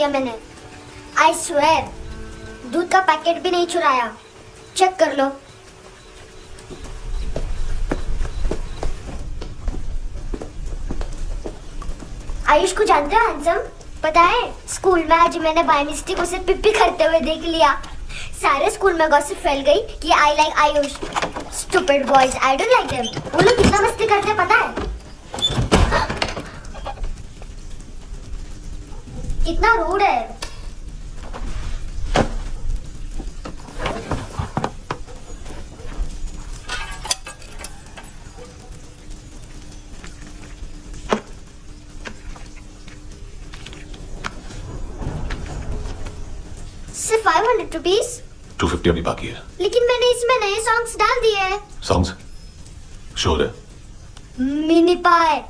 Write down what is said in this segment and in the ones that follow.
दिया मैंने। I swear, दूध का पैकेट भी नहीं चुराया। चेक कर लो। आयुष को जानते हो हैंडसम? पता है स्कूल में आज मैंने बाय मिस्टेक उसे पिप्पी करते हुए देख लिया। सारे स्कूल में गॉसिप फैल गई कि I like Ayush. Stupid boys, I don't like them. वो लोग कितना मस्ती करते हैं पता है? कितना रूड है। सिर्फ 500 रुपीज। 250 अभी बाकी है। लेकिन मैंने इसमें नए सॉन्ग्स डाल दिए हैं। सॉन्ग्स? श्योर है? मिनी पाए।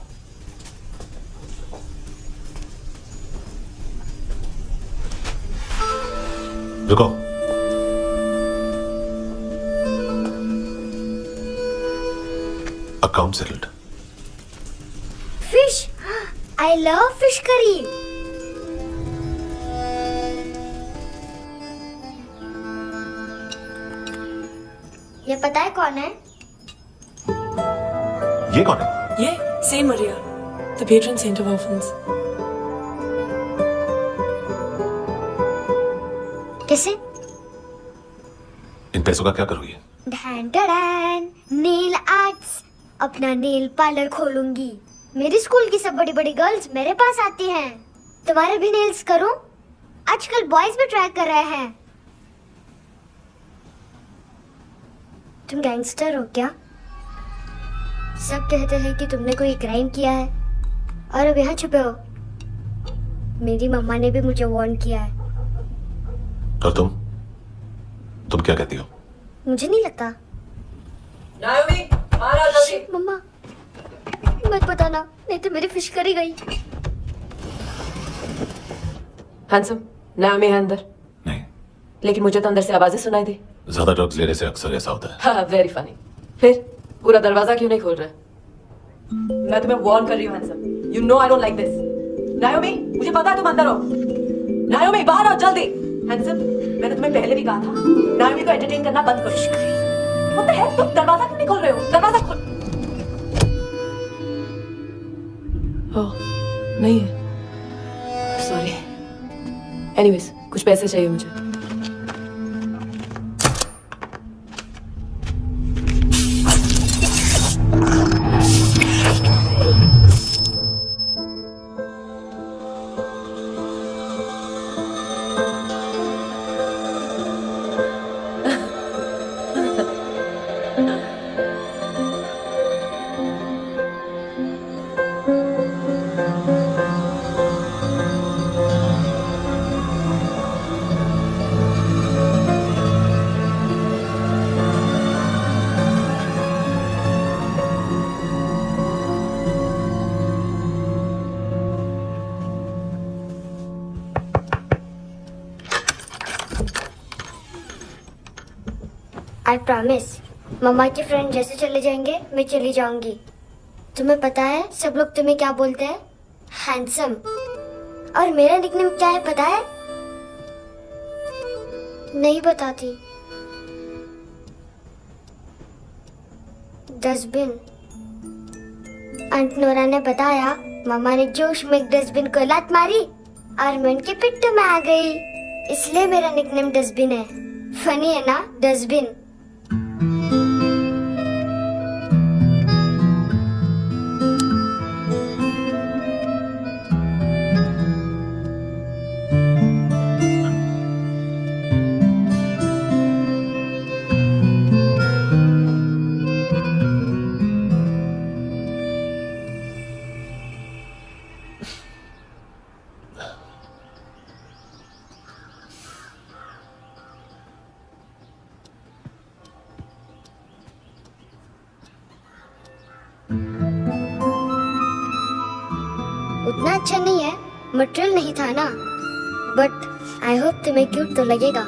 रुको। Account settled. Fish, I love fish curry. ये पता है कौन है? ये कौन है? ये saint Maria, the patron saint of orphans. कैसे? इन पैसों का क्या करोगी? ढैन ढैन, नेल आर्ट्स। अपना नेल पार्लर खोलूंगी। मेरी स्कूल की सब बड़ी बड़ी गर्ल्स मेरे पास आती हैं। तुम्हारे भी नेल्स करूं? आजकल बॉयज भी ट्राई कर रहे हैं। तुम गैंगस्टर हो क्या? सब कहते हैं कि तुमने कोई क्राइम किया है और अब यहाँ छुपे हो। मेरी मम्मा ने भी मुझे वार्न किया है। और तुम क्या कहती हो? मुझे नहीं लगता। नायोमी, बाहर आओ जल्दी। मम्मा मत बताना, नहीं तो मेरी फिश करी गई। हैंडसम, नायोमी है अंदर। नहीं। लेकिन मुझे तो अंदर से आवाजें सुनाई दी। ज्यादा ड्रग्स लेने से अक्सर ऐसा होता है। हाँ, वेरी फनी। फिर पूरा दरवाजा क्यों नहीं खोल रहा? मैं तुम्हें वार्न कर रही हूँ handsome. You know I don't like this. नायोमी, मुझे पता है तुम अंदर हो। नायोमी, बाहर आओ जल्दी। हैंडसम, मैंने तुम्हें पहले भी कहा था नायोमी को एंटरटेन करना बंद करो। What the hell? तुम दरवाजा क्यों नहीं खोल रहे हो? दरवाजा खोल। ओह, नहीं है। सॉरी। एनीवेज, कुछ पैसे चाहिए मुझे। आई प्रॉमिस, मम्मा के फ्रेंड जैसे चले जाएंगे मैं चली जाऊंगी। तुम्हें पता है सब लोग तुम्हें क्या बोलते हैं? हैंडसम। और मेरा निकनेम क्या है पता है? नहीं बताती। डस्टबिन। आंट नोरा ने बताया मम्मा ने जोश में एक डस्टबिन को लात मारी और मैं उनके पिट्ठू में आ गई, इसलिए मेरा निकनेम डस्टबिन है। फनी है ना डस्टबिन? उतना अच्छा नहीं है, मटेरियल नहीं था ना, बट आई होप तुम्हें क्यूट तो लगेगा।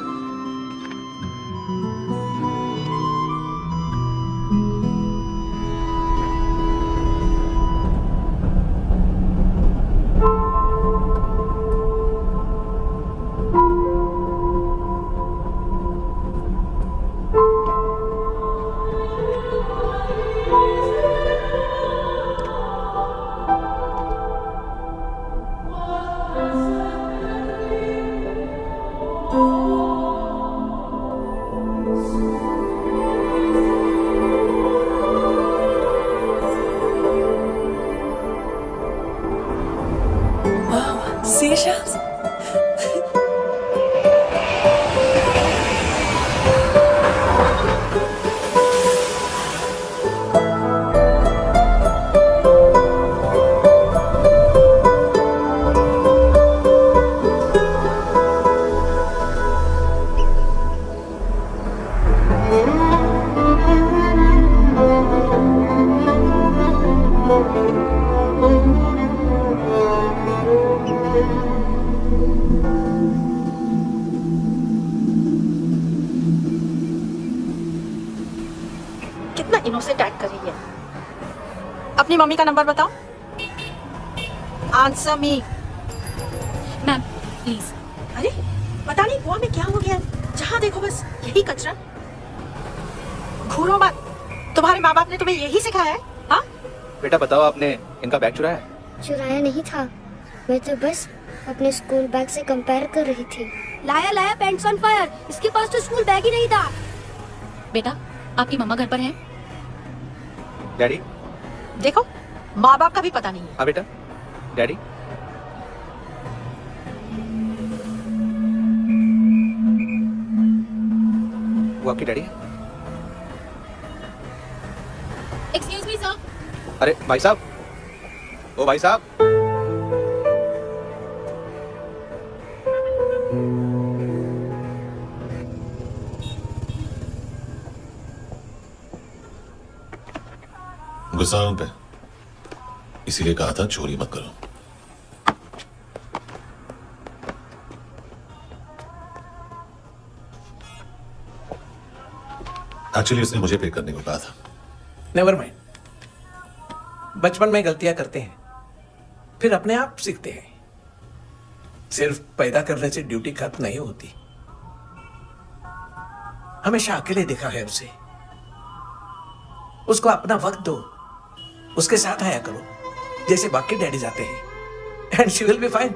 इनोसेंट एक्ट कर रही है। अपनी मम्मी का नंबर बताओ। Answer me. Ma'am please. अरे पता नहीं बुआ में क्या हो गया, जहाँ देखो बस यही कचरा। घूरो मत, तुम्हारे माँ बाप ने तुम्हें यही सिखाया है? हाँ बेटा बताओ, आपने इनका बैग चुराया? चुराया नहीं था, मैं तो बस अपने स्कूल बैग से कंपेयर कर रही थी। लाया लाया पैंट्स ऑन फायर, इसके पास तो स्कूल बैग ही नहीं था। बेटा आपकी मम्मा घर पर हैं? डैडी? देखो, माँ बाप का भी पता नहीं है। हाँ बेटा। डैडी? वो आपकी डैडी है? Excuse me sir. अरे भाई साहब, ओ भाई साहब। गुस्सा है उन पे, इसीलिए कहा था चोरी मत करो। एक्चुअली उसने मुझे पे करने को कहा था। नेवर माइंड, बचपन में गलतियां करते हैं, फिर अपने आप सीखते हैं। सिर्फ पैदा करने से ड्यूटी खत्म नहीं होती। हमेशा अकेले देखा है उसे। उसको अपना वक्त दो, उसके साथ आया करो जैसे बाकी डैडी जाते हैं, and she will be fine.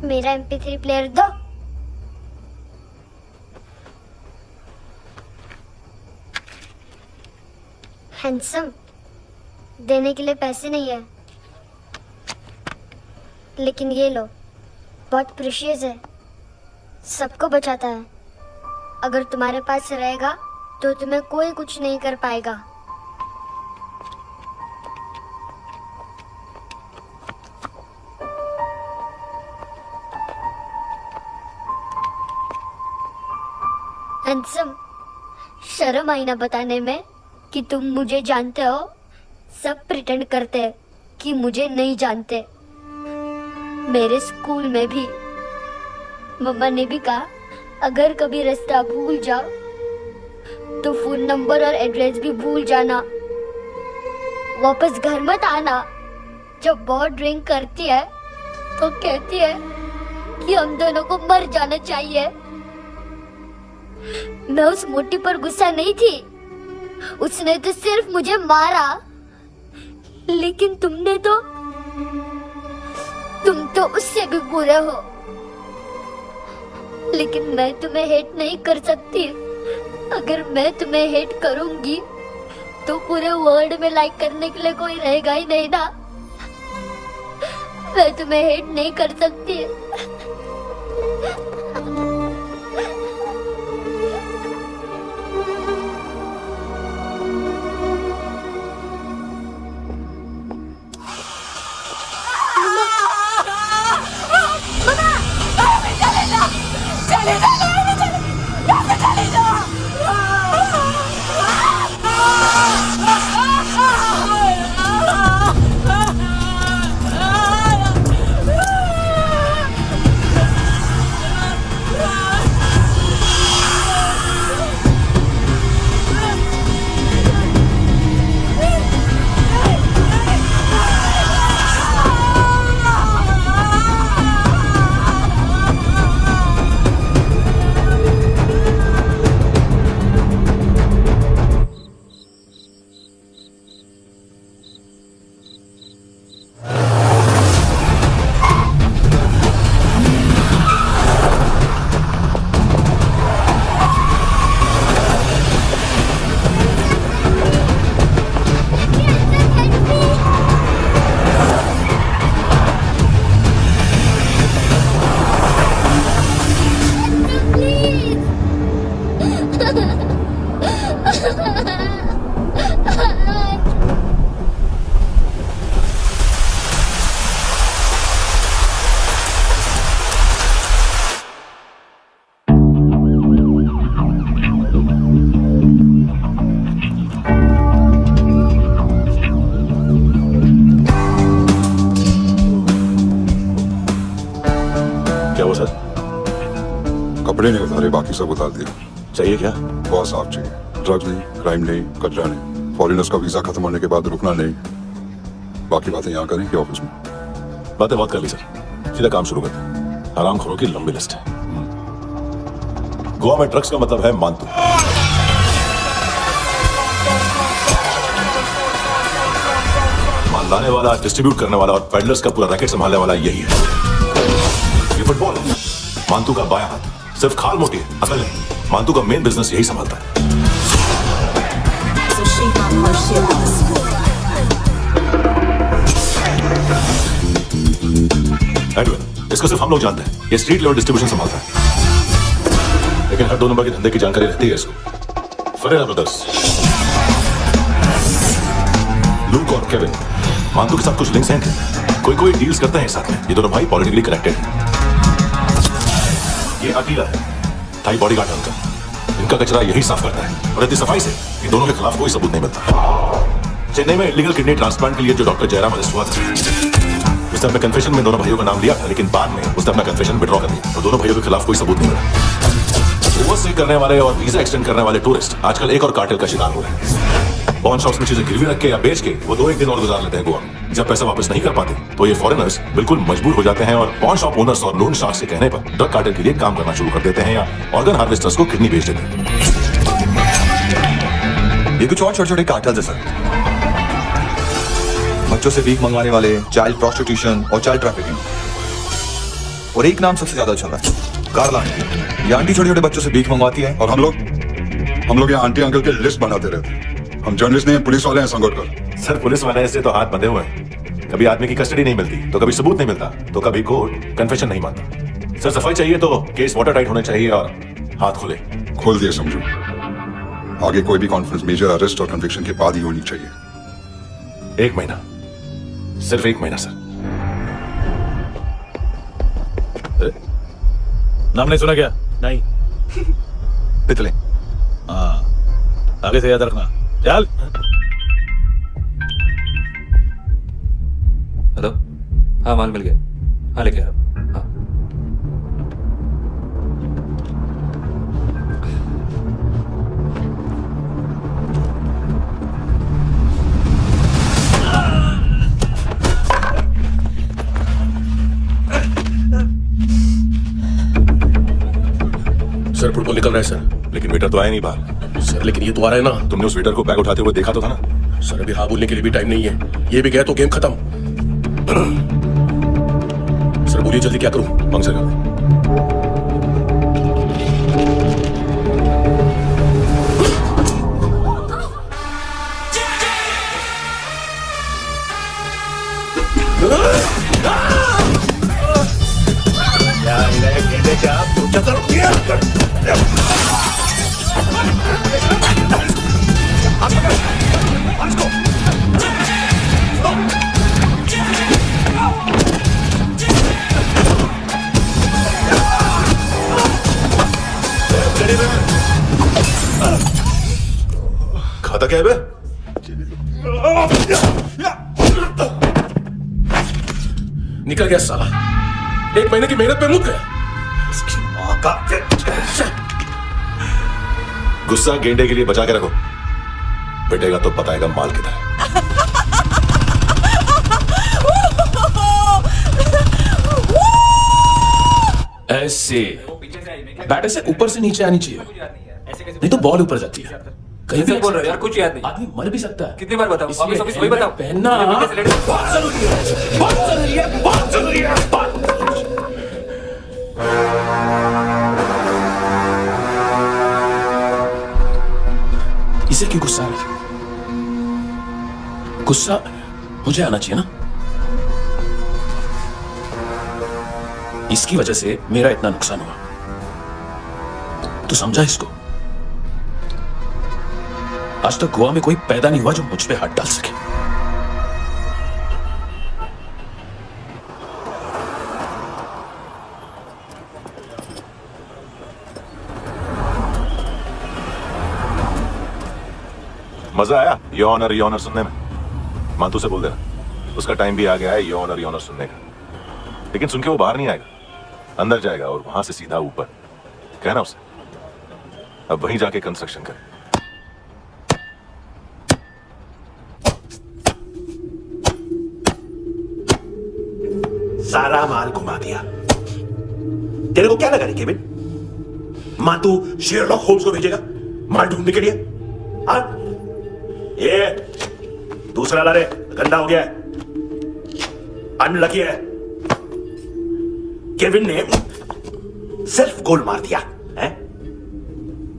मेरा MP3 प्लेयर दो। हैंडसम, देने के लिए पैसे नहीं है, लेकिन ये लो, बहुत प्रीशियस है, सबको बचाता है। अगर तुम्हारे पास रहेगा तो तुम्हें कोई कुछ नहीं कर पाएगा। हैंडसम, शर्म आई ना बताने में कि तुम मुझे जानते हो। सब प्रिटेंड करते हैं कि मुझे नहीं जानते। मेरे स्कूल में भी मम्मा ने भी कहा, अगर कभी रास्ता भूल जाओ तो फोन नंबर और एड्रेस भी भूल जाना, वापस घर मत आना। जब बहुत ड्रिंक करती है तो कहती है कि हम दोनों को मर जाना चाहिए। मैं उस मोटी पर गुस्सा नहीं थी, उसने तो सिर्फ मुझे मारा। लेकिन तुम तो उससे भी बुरे हो। लेकिन मैं तुम्हें हेट नहीं कर सकती। अगर मैं तुम्हें हेट करूंगी तो पूरे वर्ल्ड में लाइक करने के लिए कोई रहेगा ही नहीं ना। मैं तुम्हें हेट नहीं कर सकती। सर? कपड़े नहीं उतारे, बाकी सब उतार दिया। चाहिए क्या? बहुत साफ चाहिए। ड्रग्स नहीं, क्राइम नहीं, कचरा नहीं, फॉरेनर्स का वीजा खत्म होने के बाद रुकना नहीं। बाकी बातें यहाँ करें कि ऑफिस में? बातें बहुत कर ली सर, सीधा काम शुरू करते हैं। हरामखोरों की लंबी लिस्ट है। गोवा में ड्रग्स का मतलब है मानतू। माल लाने वाला, डिस्ट्रीब्यूट करने वाला और पेडलर्स का पूरा रैकेट संभालने वाला यही है। ये फुटबॉल है, मानतू का बायां हाथ। सिर्फ खाल मोटी है, अकल नहीं। मानतू का मेन बिजनेस यही संभालता है। एडविन, इसको सिर्फ हम लोग जानते हैं। ये स्ट्रीट लेवल डिस्ट्रीब्यूशन संभालता है, लेकिन हर 2 नंबर के धंधे की जानकारी रहती है इसको। फरेरा ब्रदर्स, लूक और केविन, मानतू के साथ कुछ लिंक्स हैं क्या? कोई डील्स करते हैं साथ में। ये दोनों भाई पॉलिटिकली कनेक्टेड हैं। ये अकेला है, थाई बॉडीगार्ड है उनका। इनका कचरा यही साफ करता है और इतनी सफाई से इन दोनों के खिलाफ कोई सबूत नहीं मिलता। चेन्नई में इलीगल किडनी ट्रांसप्लांट के लिए जो डॉक्टर जयराम अरेस्ट हुआ था, उसने अपने कन्फेशन में दोनों भाइयों का नाम लिया था, लेकिन बाद में उसने अपना कन्फेशन विड्रॉ कर दिया और दोनों भाइयों के खिलाफ कोई सबूत नहीं मिला। ओवरस्टे करने वाले और वीजा एक्सटेंड करने वाले टूरिस्ट आजकल एक और कार्टेल का शिकार हो रहे हैं। पॉन शॉप्स में चीजें गिरवी रख के या बेच के वो 2-1 दिन और गुजार लेते हैं गोवा में। जब पैसा वापस नहीं कर पाते तो ये फॉरेनर्स बिल्कुल मजबूर हो जाते हैं और पॉन शॉप ओनर्स और लोन शार्क्स के कहने पर ड्रग कार्टेल के लिए काम करना शुरू कर देते हैं या ऑर्गन हार्वेस्टर्स को किडनी बेच देते हैं। ये कुछ और छोटे छोटे कार्टेल्स है सर। बच्चों से भीख मंगवाने वाले, चाइल्ड प्रोस्टिट्यूशन और चाइल्ड ट्रैफिकिंग। और एक नाम सबसे ज्यादा चल रहा है, कारला आंटी। ये आंटी छोटे छोटे बच्चों से भीख मंगवाती है। और हम लोग यहाँ आंटी अंकल के लिस्ट बनाते रहते हैं। हम जर्नलिस्ट नहीं हैं, पुलिस वाले हैं संगोटकर। सर, पुलिस वाले ऐसे तो हाथ बंधे हुए हैं। कभी आदमी की कस्टडी नहीं मिलती तो कभी सबूत नहीं मिलता तो कभी कोर्ट कन्फेशन नहीं मानता। सर, सफाई चाहिए तो केस वाटर टाइट होने चाहिए और हाथ खुले। खोल दिए समझो। आगे कोई भी कॉन्फ्रेंस मेजर अरेस्ट और कन्विक्शन के बाद ही होनी चाहिए। 1 महीना, सिर्फ 1 महीना सर। नाम नहीं सुना क्या? नहीं। पितले। हाँ, आगे से याद रखना। चल। हेलो, हाँ माल मिल गया। हाँ लेके आ। हाँ सर, फुटबॉल निकल रहा है सर, लेकिन वेटर तो आया नहीं बाहर। सर, लेकिन ये तो आ रहा है ना। तुमने उस वेटर को बैग उठाते हुए देखा तो था ना? सर, अभी हाँ बोलने के लिए भी टाइम नहीं है। ये भी गया तो गेम खत्म। सर बोलिए जल्दी, क्या करूं? पंक्चर कर दे। खाता क्या है बे? निकल गया साला। 1 महीने की मेहनत पे मुक गया। इसकी माँ का। गुस्सा गेंडे के लिए बचा के रखो, पिटेगा तो बताएगा माल किधर है। ऐसे बैट से ऊपर से नीचे आनी चाहिए, नहीं तो बॉल ऊपर जाती है। कहीं भी बोल रहे हो यार, कुछ याद नहीं। आदमी मर भी सकता है। कितनी बार बताऊं? इसलिए वापस वही बताओ। पहनना बहुत जरूरी है, बहुत जरूरी है, बहुत जरूरी है, बहुत जरूरी है। इसे क्यों गुस्सा आ रहा है? गुस्सा मुझे आना चाहिए ना। इसकी वजह से मेरा इतना नुकसान हुआ, तो समझा इसको? आज तक गोवा में कोई पैदा नहीं हुआ जो मुझ पे हाथ डाल सके। मजा आया ये ऑनर सुनने में? मानतू से बोल देना उसका टाइम भी आ गया है ये ऑनर सुनने का। लेकिन सुन के वो बाहर नहीं आएगा, अंदर जाएगा और वहां से सीधा ऊपर। कहना उसे अब वहीं जाके कंस्ट्रक्शन करे। सारा माल घुमा दिया। तेरे को क्या लगा रे केविन? मां तू शेरलॉक होम्स को भेजेगा माल ढूंढने के लिए? हाँ? ये दूसरा ला रे, गंदा हो गया है, अनलकी है। केविन ने सेल्फ गोल मार दिया है?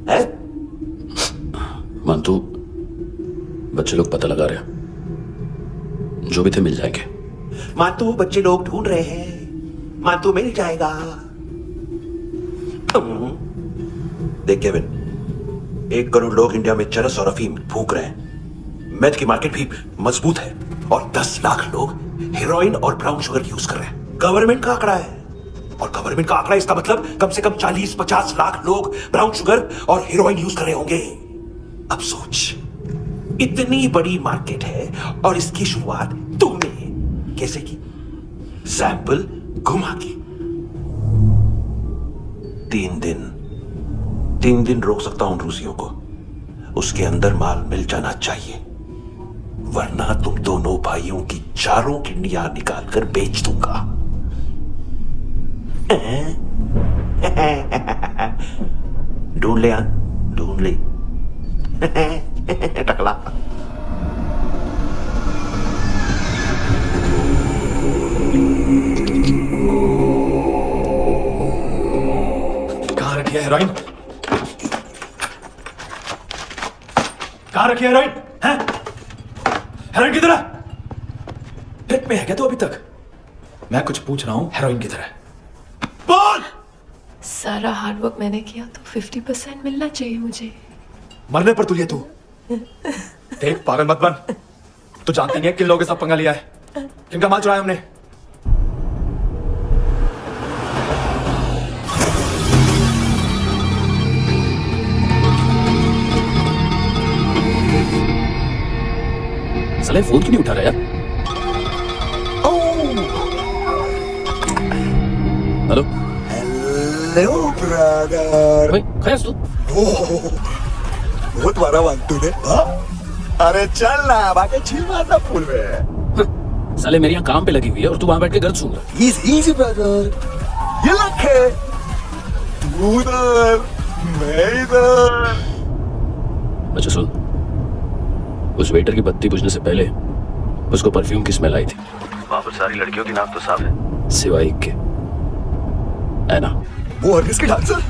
है? मानतू, बच्चे लोग पता लगा रहे, जो भी थे मिल जाएंगे। मातू बच्चे लोग ढूंढ रहे हैं, मातू मिल जाएगा। देख केविन, 1 करोड़ लोग इंडिया में चरस और अफीम फूक रहे हैं। मेथ की मार्केट भी मजबूत है और 10 लाख लोग हेरोइन और ब्राउन शुगर यूज कर रहे हैं। गवर्नमेंट का आंकड़ा है, और गवर्नमेंट का आंकड़ा इसका मतलब कम से कम 40-50 लाख लोग ब्राउन शुगर और हेरोइन यूज कर रहे होंगे। अब सोच, इतनी बड़ी मार्केट है और इसकी शुरुआत तूने कैसे की? सैंपल घुमा के। 3 दिन रोक सकता हूं रूसियों को, उसके अंदर माल मिल जाना चाहिए, वरना तुम दोनों भाइयों की चारों किडनियां निकाल कर बेच दूंगा। ढूंढ ले, ढूंढ ले टकला। कहां रखी है हेरोइन? कहां रखी है हेरोइन? हैं? हेरोइन किधर है? ट्रिप में है क्या तू अभी तक? मैं कुछ पूछ रहा हूं, हेरोइन किधर है? बोल! सारा हार्डवर्क मैंने किया तो 50% मिलना चाहिए मुझे। मरने पर तुलिए तू। देख पागल मत बन, तू जानती नहीं है किन लोगों के साथ पंगा लिया है, किनका माल चुराया हमने। साले फोन क्यों नहीं उठा रहा यार? Hello hello brother. भाई खैर तू बहुत बड़ा वांटू ने। अरे चल ना, बाकी चिल मारना फूल में। साले मेरी यहाँ काम पे लगी हुई है और तू वहां बैठ के गर्द सूंघ रहा है। इजी ब्रदर, ये लखे तू उधर, मैं इधर। अच्छा सुन, उस वेटर की बत्ती बुझने से पहले उसको परफ्यूम की स्मेल आई थी। वहां पर सारी लड़कियों की नाक तो साफ है, सिवाय एक के, है ना? वो और किसके डांसर?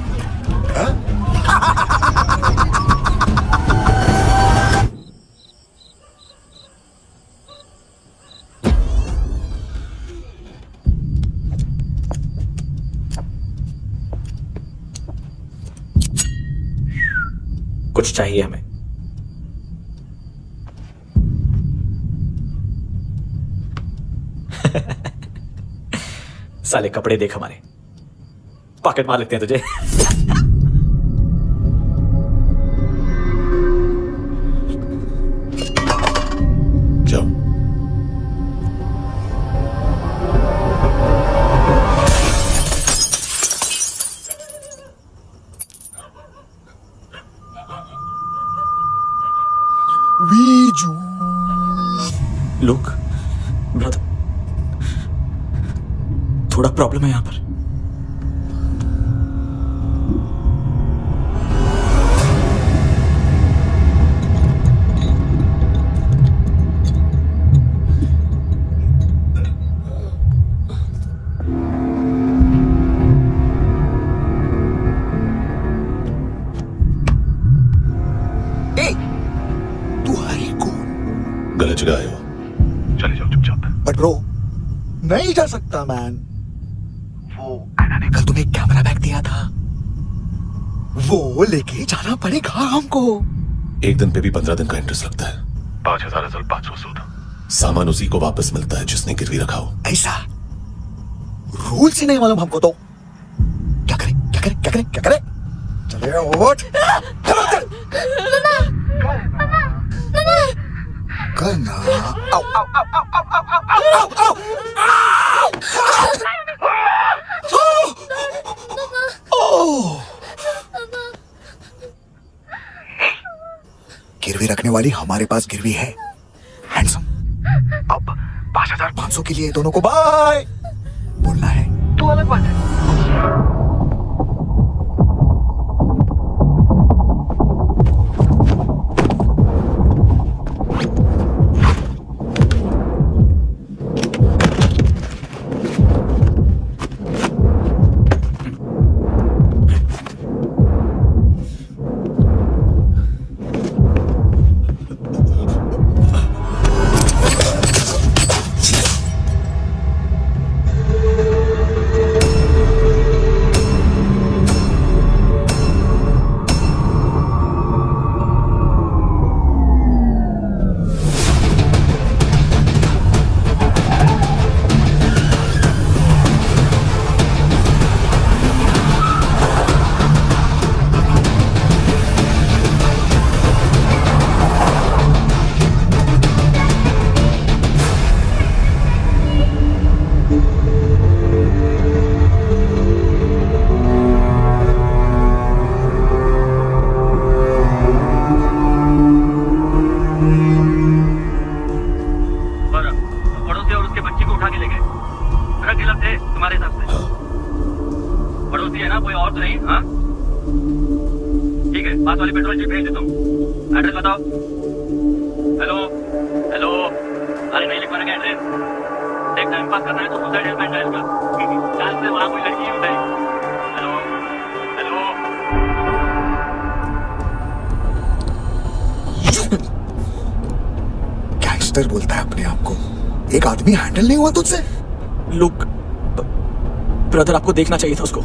कुछ चाहिए हमें। साले कपड़े देख हमारे, पॉकेट मार लेते हैं तुझे। जाओ। वीजू लुक ब्रदर, थोड़ा प्रॉब्लम है यहां पर। तू है कौन? गलत जगह आए हो, चले जाओ चुपचाप। बट ब्रो, नहीं जा सकता मैन। वो एना ने कल तुम्हें कैमरा बैग दिया था, वो लेके जाना पड़ेगा हमको। एक दिन पे भी 15 दिन का इंटरेस्ट लगता है। 5,500 सूद। सामान उसी को वापस मिलता है जिसने गिरवी रखा हो। ऐसा रूल से नहीं मालूम हमको तो। क्या करें क्या करें क्या करें क्या करें? चले उठ। करना। आओ आओ आओ आओ आओ आओ आओ आओ आओ। गिरवी रखने वाली हमारे पास गिरवी है। हैंडसम, अब 5500 के लिए दोनों को बाय बोलना है तो अलग बात है। पास वाली पेट्रोल जीप भेज देता हूँ। एड्रेस बताओ। हेलो हेलो, अरे नहीं लिखवाना क्या एड्रेस? देख टाइम पास करना है तो सुसाइड हेल्पलाइन डायल कर। चांस में वहाँ कोई लड़की होता है। Hello hello. गैंगस्टर बोलता है अपने आप को, एक आदमी हैंडल नहीं हुआ तुझसे? लुक ब्रदर, आपको देखना चाहिए था उसको।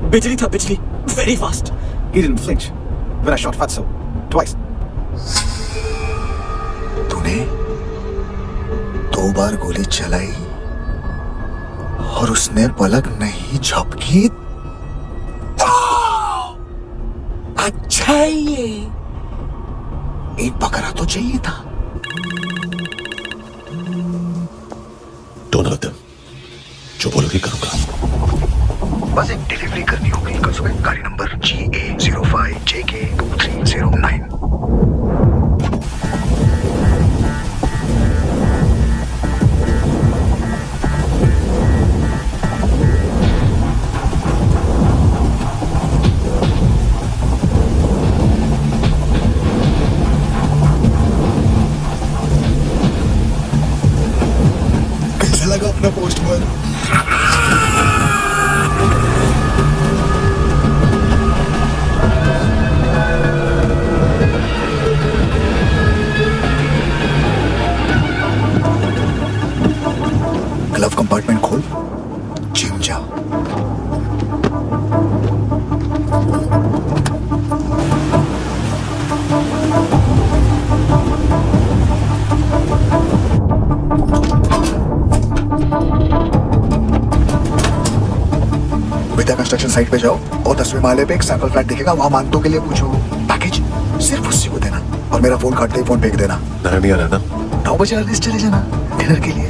बिजली था, बिजली, very fast. He didn't flinch when I shot Fatso twice. तूने 2 बार गोली चलाई और उसने पलक नहीं झपकी। अच्छा ये एक बकरा तो चाहिए था। Don't hurt them. जो बोलोगे करूंगा। बस एक डिलीवरी करनी होगी कल सुबह। गाड़ी नंबर GA05JK2309। कैसा लगा अपना पोस्ट पर? ग्लव कंपार्टमेंट खोल, जिम जा। विद्या कंस्ट्रक्शन साइट पे जाओ और 10वें माले पे एक सैंपल फ्लैट दिखेगा, वहां मानतों के लिए पूछो। पैकेज सिर्फ उसी को देना और मेरा फोन काटते ही फोन फेंक देना। 9 बजे अर्लिस्ट चले जाना डिनर के लिए।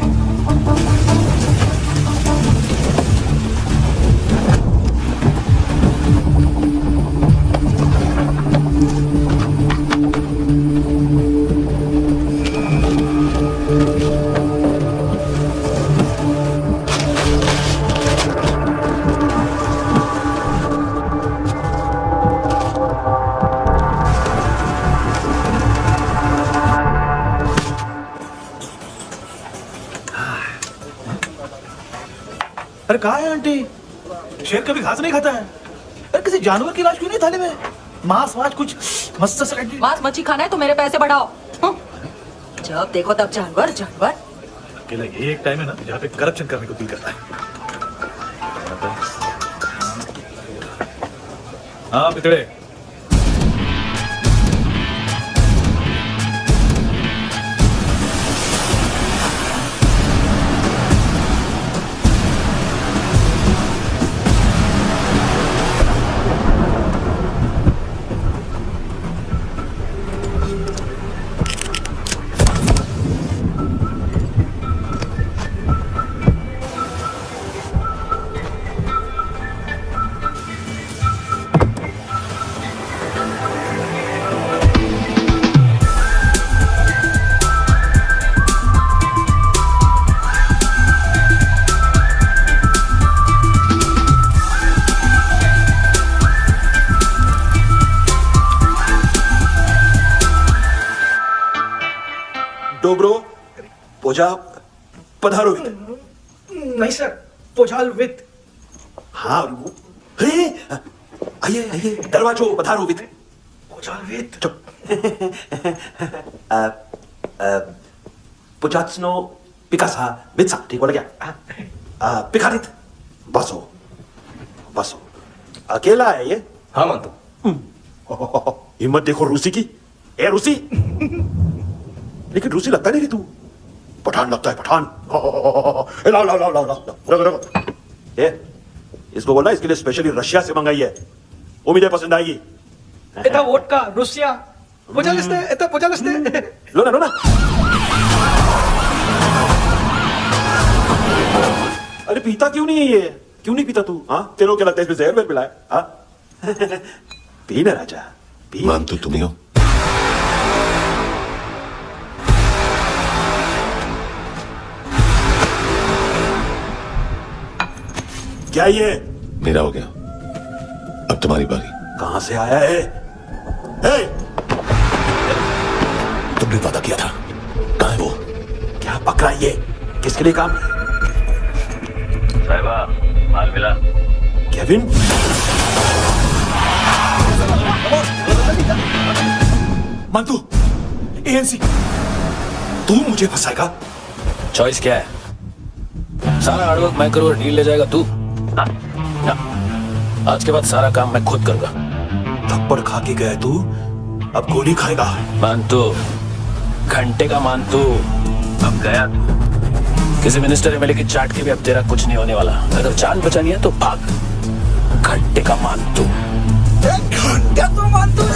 अरे कहाँ है आंटी? शेर कभी घास नहीं खाता है। अरे किसी जानवर की लाश क्यों नहीं थाली में? मांस वास कुछ मस्त सा। मांस मच्छी खाना है तो मेरे पैसे बढ़ाओ। जब देखो तब जानवर जानवर। अकेला ये एक टाइम है ना जहाँ पे करप्शन करने को दिल करता है। हाँ पितड़े, ओझा पधारो विद। नहीं सर, पोजाल विद। हाँ आइए आइए, दरवाजो पधारो विद। पोजाल विद। चुप। पुचात्सनो पिकासा वित्सा, ठीक बोला क्या? पिकारित बसो बसो। अकेला है ये? हाँ मानतो। हिम्मत देखो रूसी की। ए रूसी, लेकिन रूसी लगता नहीं रे तू, पठान लगता है पठान। लाओ लाओ लाओ लाओ लाओ, रखो रखो। ए इसको बोलना इसके लिए स्पेशली रशिया से मंगाई है, उम्मीद है पसंद आएगी। एता वोडका रुसिया पोजालिस्ते, एता पोजालिस्ते। लो ना लो ना। अरे पीता क्यों नहीं है ये? क्यों नहीं पीता तू? हाँ तेरे को क्या लगता है इसमें जहर वेर मिला है? हाँ पी ना राजा पी। मान तो तुम ही हो। क्या ये? मेरा हो गया, अब तुम्हारी बारी। कहां से आया है? हे! तुमने वादा किया था, कहां है वो? क्या पकड़ा ये? किसके लिए काम? साहिबा, माल मिला? केविन? मंतु, एएनसी। तू मुझे फंसाएगा? चॉइस क्या है? सारा हार्डवर्क मैं करूँ और डील ले जाएगा तू? ना, आज के बाद सारा काम मैं खुद करूंगा। थप्पड़ खा के गया तू, अब गोली खाएगा। मानतू, घंटे का मानतू, अब गया तू। किसी मिनिस्टर एमएलए की चाट के भी अब तेरा कुछ नहीं होने वाला। अगर जान बचानी है तो भाग। घंटे का मानतू। घंटा तो मानतू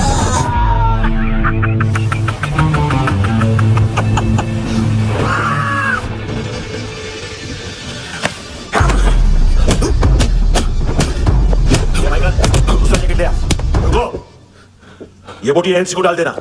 ये बोटी एनसी को डाल देना।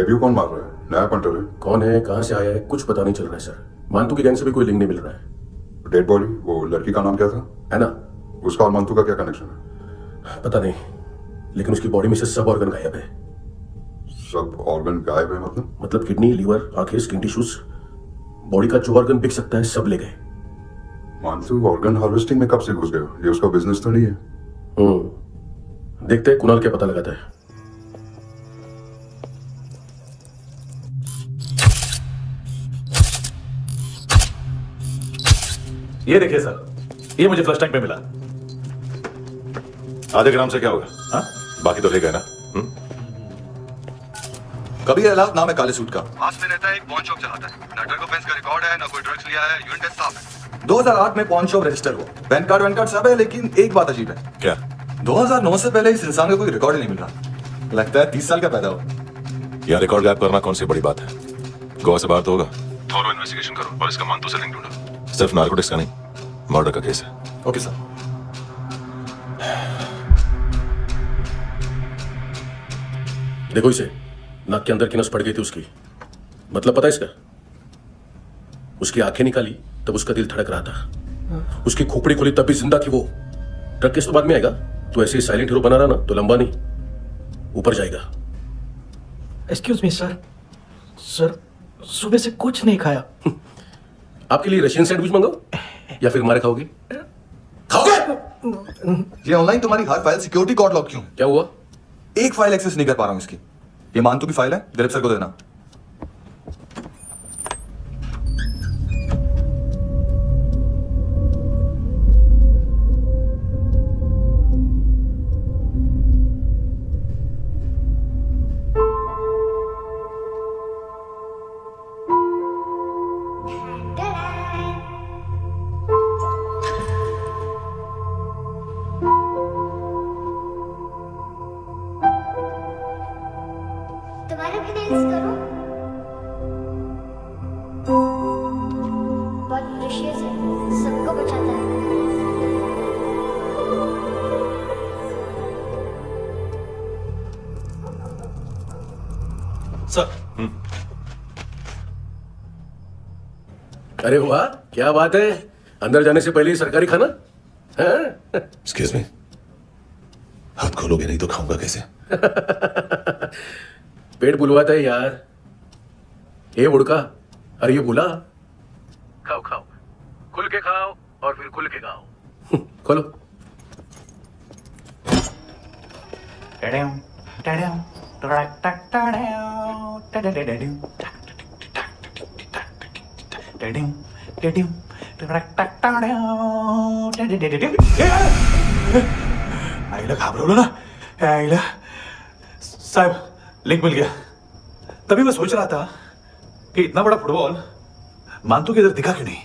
डेब्यू कौन मार रहा है? नया पंटर है। कौन है, कहाँ से आया है, कुछ पता नहीं चल रहा है सर। मानतू की गैंग से भी कोई लिंक नहीं मिल रहा है। डेड बॉडी, वो लड़की का नाम क्या था? है ना? उसका और मंतू का क्या कनेक्शन है? पता नहीं, लेकिन उसकी बॉडी में से सब ऑर्गन गायब है। सब ऑर्गन गायब है मतलब किडनी, लीवर, आंखें, स्किन टिश्यूज, बॉडी का जो ऑर्गन बिक सकता है सब ले गए। मानतू ऑर्गन हार्वेस्टिंग में कब से घुस गए? ये उसका बिजनेस तो नहीं है? देखते हैं कुणाल क्या पता लगाता है। ये देखिए सर, ये मुझे फ्लश टैंक पे मिला। आधे ग्राम से क्या होगा? हाँ, बाकी तो ले गए ना। कबीर अलाउद नाम है काले सूट का, पास में रहता है, एक पॉन शॉप चलाता है। ना ड्रग ऑफेंस का रिकॉर्ड है, ना कोई ड्रग्स लिया है, यूनिट टेस्ट साफ है। 2008 में पॉन शॉप रजिस्टर हुआ, पैन कार्ड सब है, लेकिन एक बात अजीब है। क्या? 2009 से पहले इस इंसान का कोई रिकॉर्ड ही नहीं मिल रहा। लगता है 30 साल का पैदा हो। यह रिकॉर्ड गैप करना कौन सी बड़ी बात है? गोवा से बाहर तो होगा। थॉरो इन्वेस्टिगेशन करो और इसका मानतू से लिंक ढूंढो। सिर्फ नार्कोटिक्स का नहीं, मर्डर का केस है। Okay sir. देखो इसे, नाक के अंदर की नस पड़ गई थी उसकी। मतलब पता है इसका? उसकी आंखें निकाली तब उसका दिल धड़क रहा था। उसकी खोपड़ी खुली तब भी जिंदा थी वो। ड्रग केस तो बाद में आएगा। तो ऐसे ही साइलेंट हीरो बना रहा ना तो लंबा नहीं, ऊपर जाएगा। एक्सक्यूज मी सर, सर सुबह से कुछ नहीं खाया। आपके लिए रशियन सैंडविच मंगाओ या फिर हमारे खाओगे? ये ऑनलाइन तुम्हारी हर फाइल सिक्योरिटी कोड लॉक क्यों? क्या हुआ? एक फाइल एक्सेस नहीं कर पा रहा हूं इसकी। ये मानतू की फाइल है, दिलीप सर को देना। तुम्हारे भी नेल्स करो। बहुत प्रेशियस है, सबको बचाता है। सर। अरे वाह, क्या बात है। अंदर जाने से पहले ही सरकारी खाना। एक्सक्यूज मी, हाथ खोलोगे नहीं तो खाऊंगा कैसे? पेट बुलवाता है यार। ये उड़का, अरे ये बुला। खाओ खाओ, खुल के खाओ और फिर खुल के खाओ। खोलो। आईला घाबरवलं ना, आईला साहब लिंक मिल गया। तभी मैं सोच रहा था कि इतना बड़ा फुटबॉल मानतू के इधर दिखा क्यों नहीं।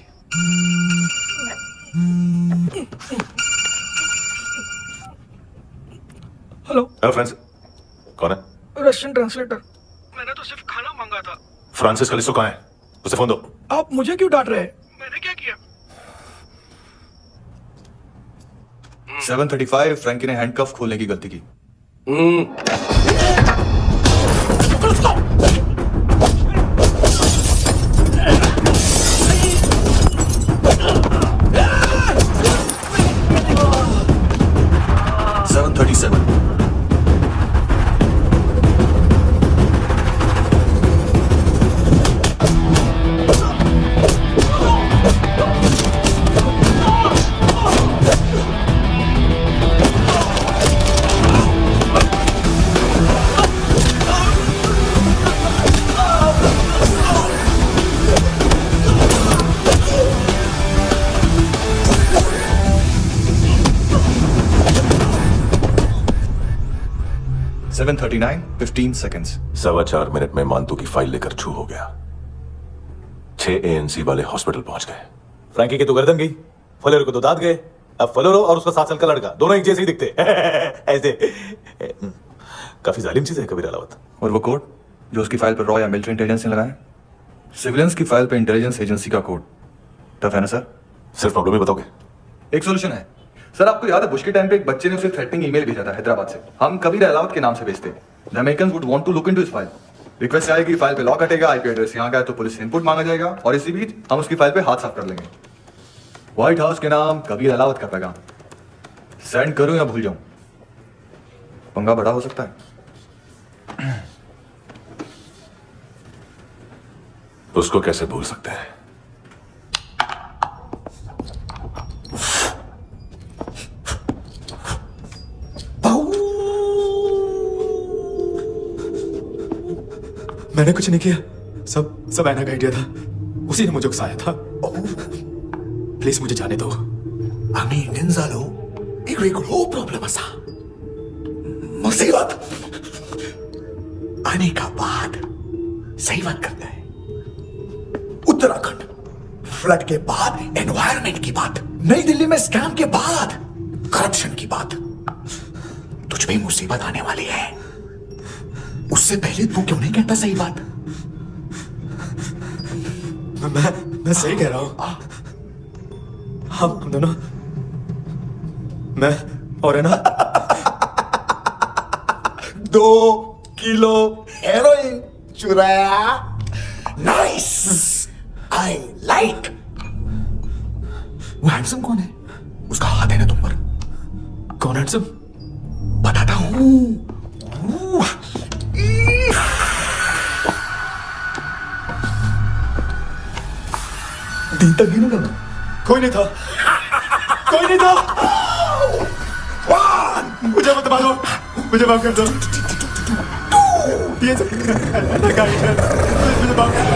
हेलो। Hello Francis. कौन है? Russian translator. मैंने तो सिर्फ खाना मांगा था। फ्रांसिस कलिस्टो कहाँ है? उसे फोन दो। आप मुझे क्यों डांट रहे हैं? मैंने क्या किया? 735 फ्रैंकी ने हैंडकफ खोलने की गलती की। $7:39, 15 seconds. 4.25 मिनट में मानतू की फाइल लेकर छू हो गया। 6 ANC वाले हॉस्पिटल पहुंच गए। फ्रैंकी की तो गर्दन गई, फलोरो को तो दांत गए। अब फलोरो और उसका 7 साल का लड़का दोनों एक जैसे ही दिखते। ऐसे काफी जालिम चीज है कबीर अलावत। और वो कोड जो उसकी फाइल पर रॉ या मिलिट्री इंटेलिजेंस ने लगाया, सिविलियंस की फाइल पर इंटेलिजेंस एजेंसी का कोड। टफ है ना सर? सिर्फ प्रॉब्लम ही बताओगे? एक सॉल्यूशन है सर। आपको याद है बुश के टाइम पे एक बच्चे ने उसे थ्रेटनिंग ईमेल भेजा था हैदराबाद से। हम कबीर अलावत के नाम से भेजते। The Americans would want to look into his file. Request आएगी, फाइल पे लॉक हटेगा, आईपी एड्रेस यहाँ का है तो पुलिस से इनपुट मांगा जाएगा और इसी बीच हम उसकी फाइल पे हाथ साफ कर लेंगे। व्हाइट हाउस के नाम कबीर अलावत का पैगाम सेंड करूं या भूल जाऊं? पंगा बड़ा हो सकता है। उसको कैसे भूल सकते हैं? मैंने कुछ नहीं किया, सब ऐना का आइडिया था। उसी ने मुझे उकसाया था। प्लीज मुझे जाने दो। आम्ही इंडियन झालो एक वेगळो प्रॉब्लेम असा मुसीबत आने का बाद सही बात करता है। उत्तराखंड फ्लड के बाद एनवायरनमेंट की बात, नई दिल्ली में स्कैम के बाद करप्शन की बात, तुझ पे मुसीबत आने वाली है। उससे पहले तू क्यों नहीं कहता सही बात? मैं सही कह रहा हूं। हम दोनों, मैं और है ना 2 किलो हेरोइन चुराया। Nice, I like. वो हैंडसम कौन है? उसका हाथ है ना तुम पर। कौन हैंडसम? बताता हूं। दिन तक गिनूंगा मैं। कोई नहीं था, कोई नहीं था। मुझे मत मारो, मुझे माफ कर दो। ये सब मुझे माफ कर दो।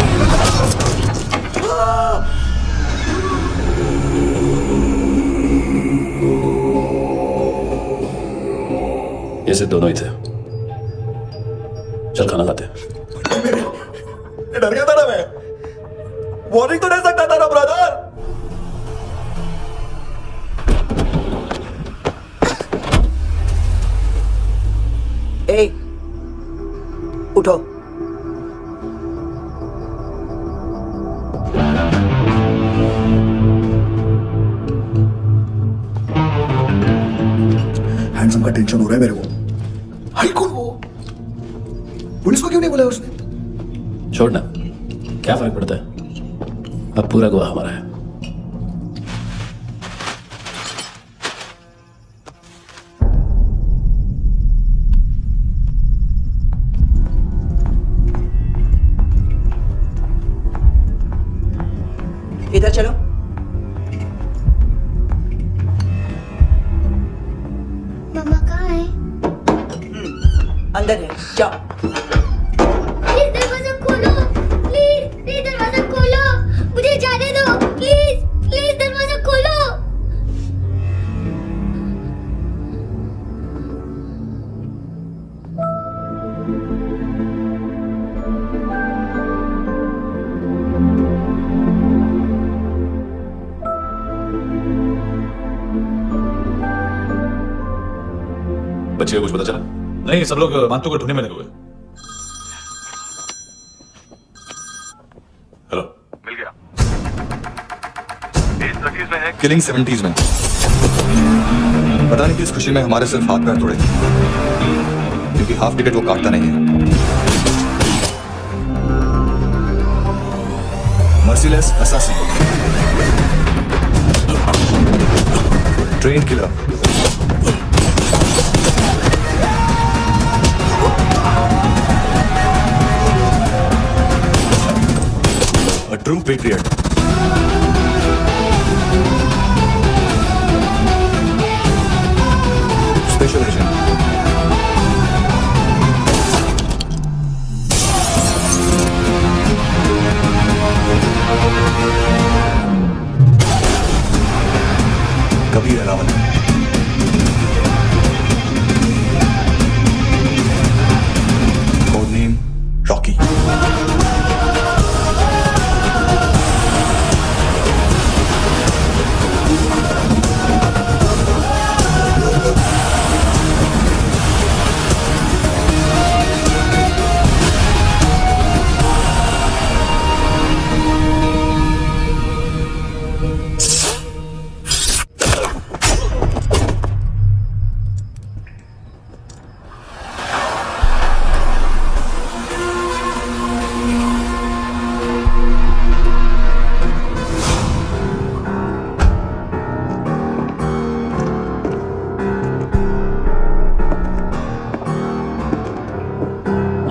ये से दोनों ही थे। चल खाना खाते। डर गया था ना मैं। वार्निंग तो दे सकता था ना ब्रदर। ए, उठो। हैंडसम का टेंशन हो रहा है मेरे को। हाई कौन वो? पुलिस को क्यों नहीं बुलाया उसने? छोड़ना, क्या फर्क पड़ता है? अब पूरा गोवा हमारा है। इधर चलो। मम्मा कहाँ है? अंदर है, जाओ। प्लीज दरवाजा खोलो, प्लीज दरवाजा खोलो, मुझे जाने दो, प्लीज प्लीज दरवाजा खोलो। बच्चे को कुछ पता चला? नहीं, सब लोग मानतू को ढूंढने में लगे हुए। हेलो, मिल गया। एज में है, किलिंग 70s में। पता नहीं किस खुशी में हमारे सिर्फ हाथ पैर तोड़े, क्योंकि हाफ टिकट वो काटता नहीं है। Merciless assassin, train killer, a true patriot. Special agent. Kabir Ahlawat. Code name Rocky.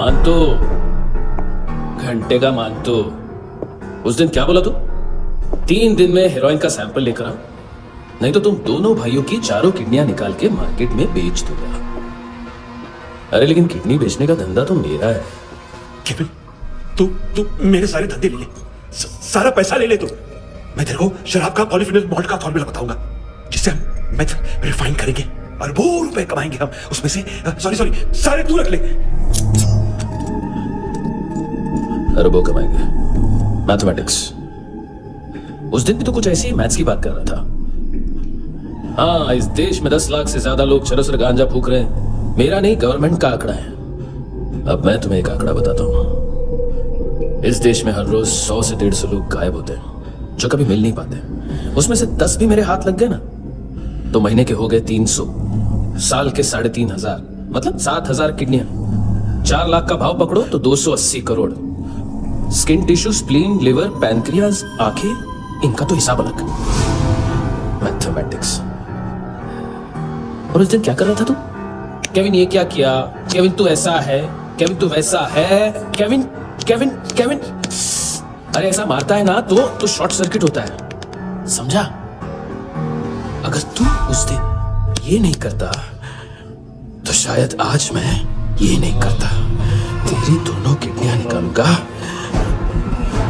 मानतो, घंटे का मानतो। उस दिन क्या बोला तू? 3 दिन में हेरोइन का सैंपल लेकर आ, नहीं तो तुम दोनों भाइयों की चारों किडनियां निकाल के मार्केट में बेच दूंगा। अरे लेकिन किडनी बेचने का धंधा तो मेरा है। केविन, तू मेरे सारे धंधे ले ले, सारा पैसा ले ले तू। मैं तेरे को शराब का पॉलीफिनल मॉल्ट का फॉर्मूला बताऊंगा, जिससे हम मेथ रिफाइन करेंगे और वो रुपए कमाएंगे हम उसमें से। सॉरी सारे तू रख ले। अरबों कमाएंगे। मैथमेटिक्स। उस दिन भी तो कुछ ऐसी मैथ्स की बात कर रहा था। हाँ, इस देश में 10 लाख से ज्यादा लोग चरस और गांजा फूक रहे हैं। मेरा नहीं, गवर्नमेंट का आंकड़ा है। अब मैं तुम्हें एक आंकड़ा बताता हूं। इस देश में हर रोज 100 से 150 लोग गायब होते हैं, जो कभी मिल नहीं पाते। उसमें से 10 भी मेरे हाथ लग गए ना, तो महीने के हो गए 300, साल के 3,500, मतलब 7,000 किडनियां। 4 लाख का भाव पकड़ो तो 280 crore. Skin tissue, spleen, liver, pancreas, आंखें, इनका तो हिसाब अलग। मैथमेटिक्स। और उस दिन क्या कर रहा था तू? केविन ये क्या किया, केविन तू ऐसा है, केविन तू वैसा है, केविन केविन केविन। अरे ऐसा मारता है ना तो शॉर्ट सर्किट होता है, समझा? अगर तू उस दिन ये नहीं करता तो शायद आज मैं ये नहीं करता। तेरी दोनों किडनियां निकालूंगा,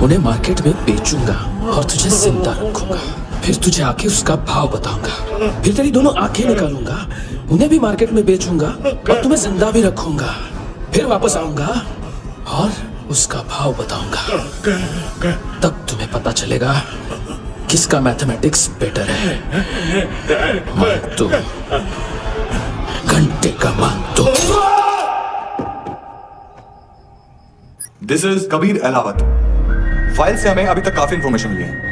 उन्हें मार्केट में बेचूंगा और तुझे जिंदा रखूंगा। फिर तुझे आके उसका भाव बताऊंगा। फिर तेरी दोनों आंखें निकालूंगा, उन्हें भी मार्केट में बेचूंगा और तुम्हें जिंदा भी रखूंगा। फिर वापस आऊंगा और उसका भाव बताऊंगा। तब तुम्हें पता चलेगा किसका मैथमेटिक्स बेटर है। मानतो, घंटे का मानतो। This is Kabir Ahlawat. File से हमें अभी तक काफी इंफॉर्मेशन मिली है।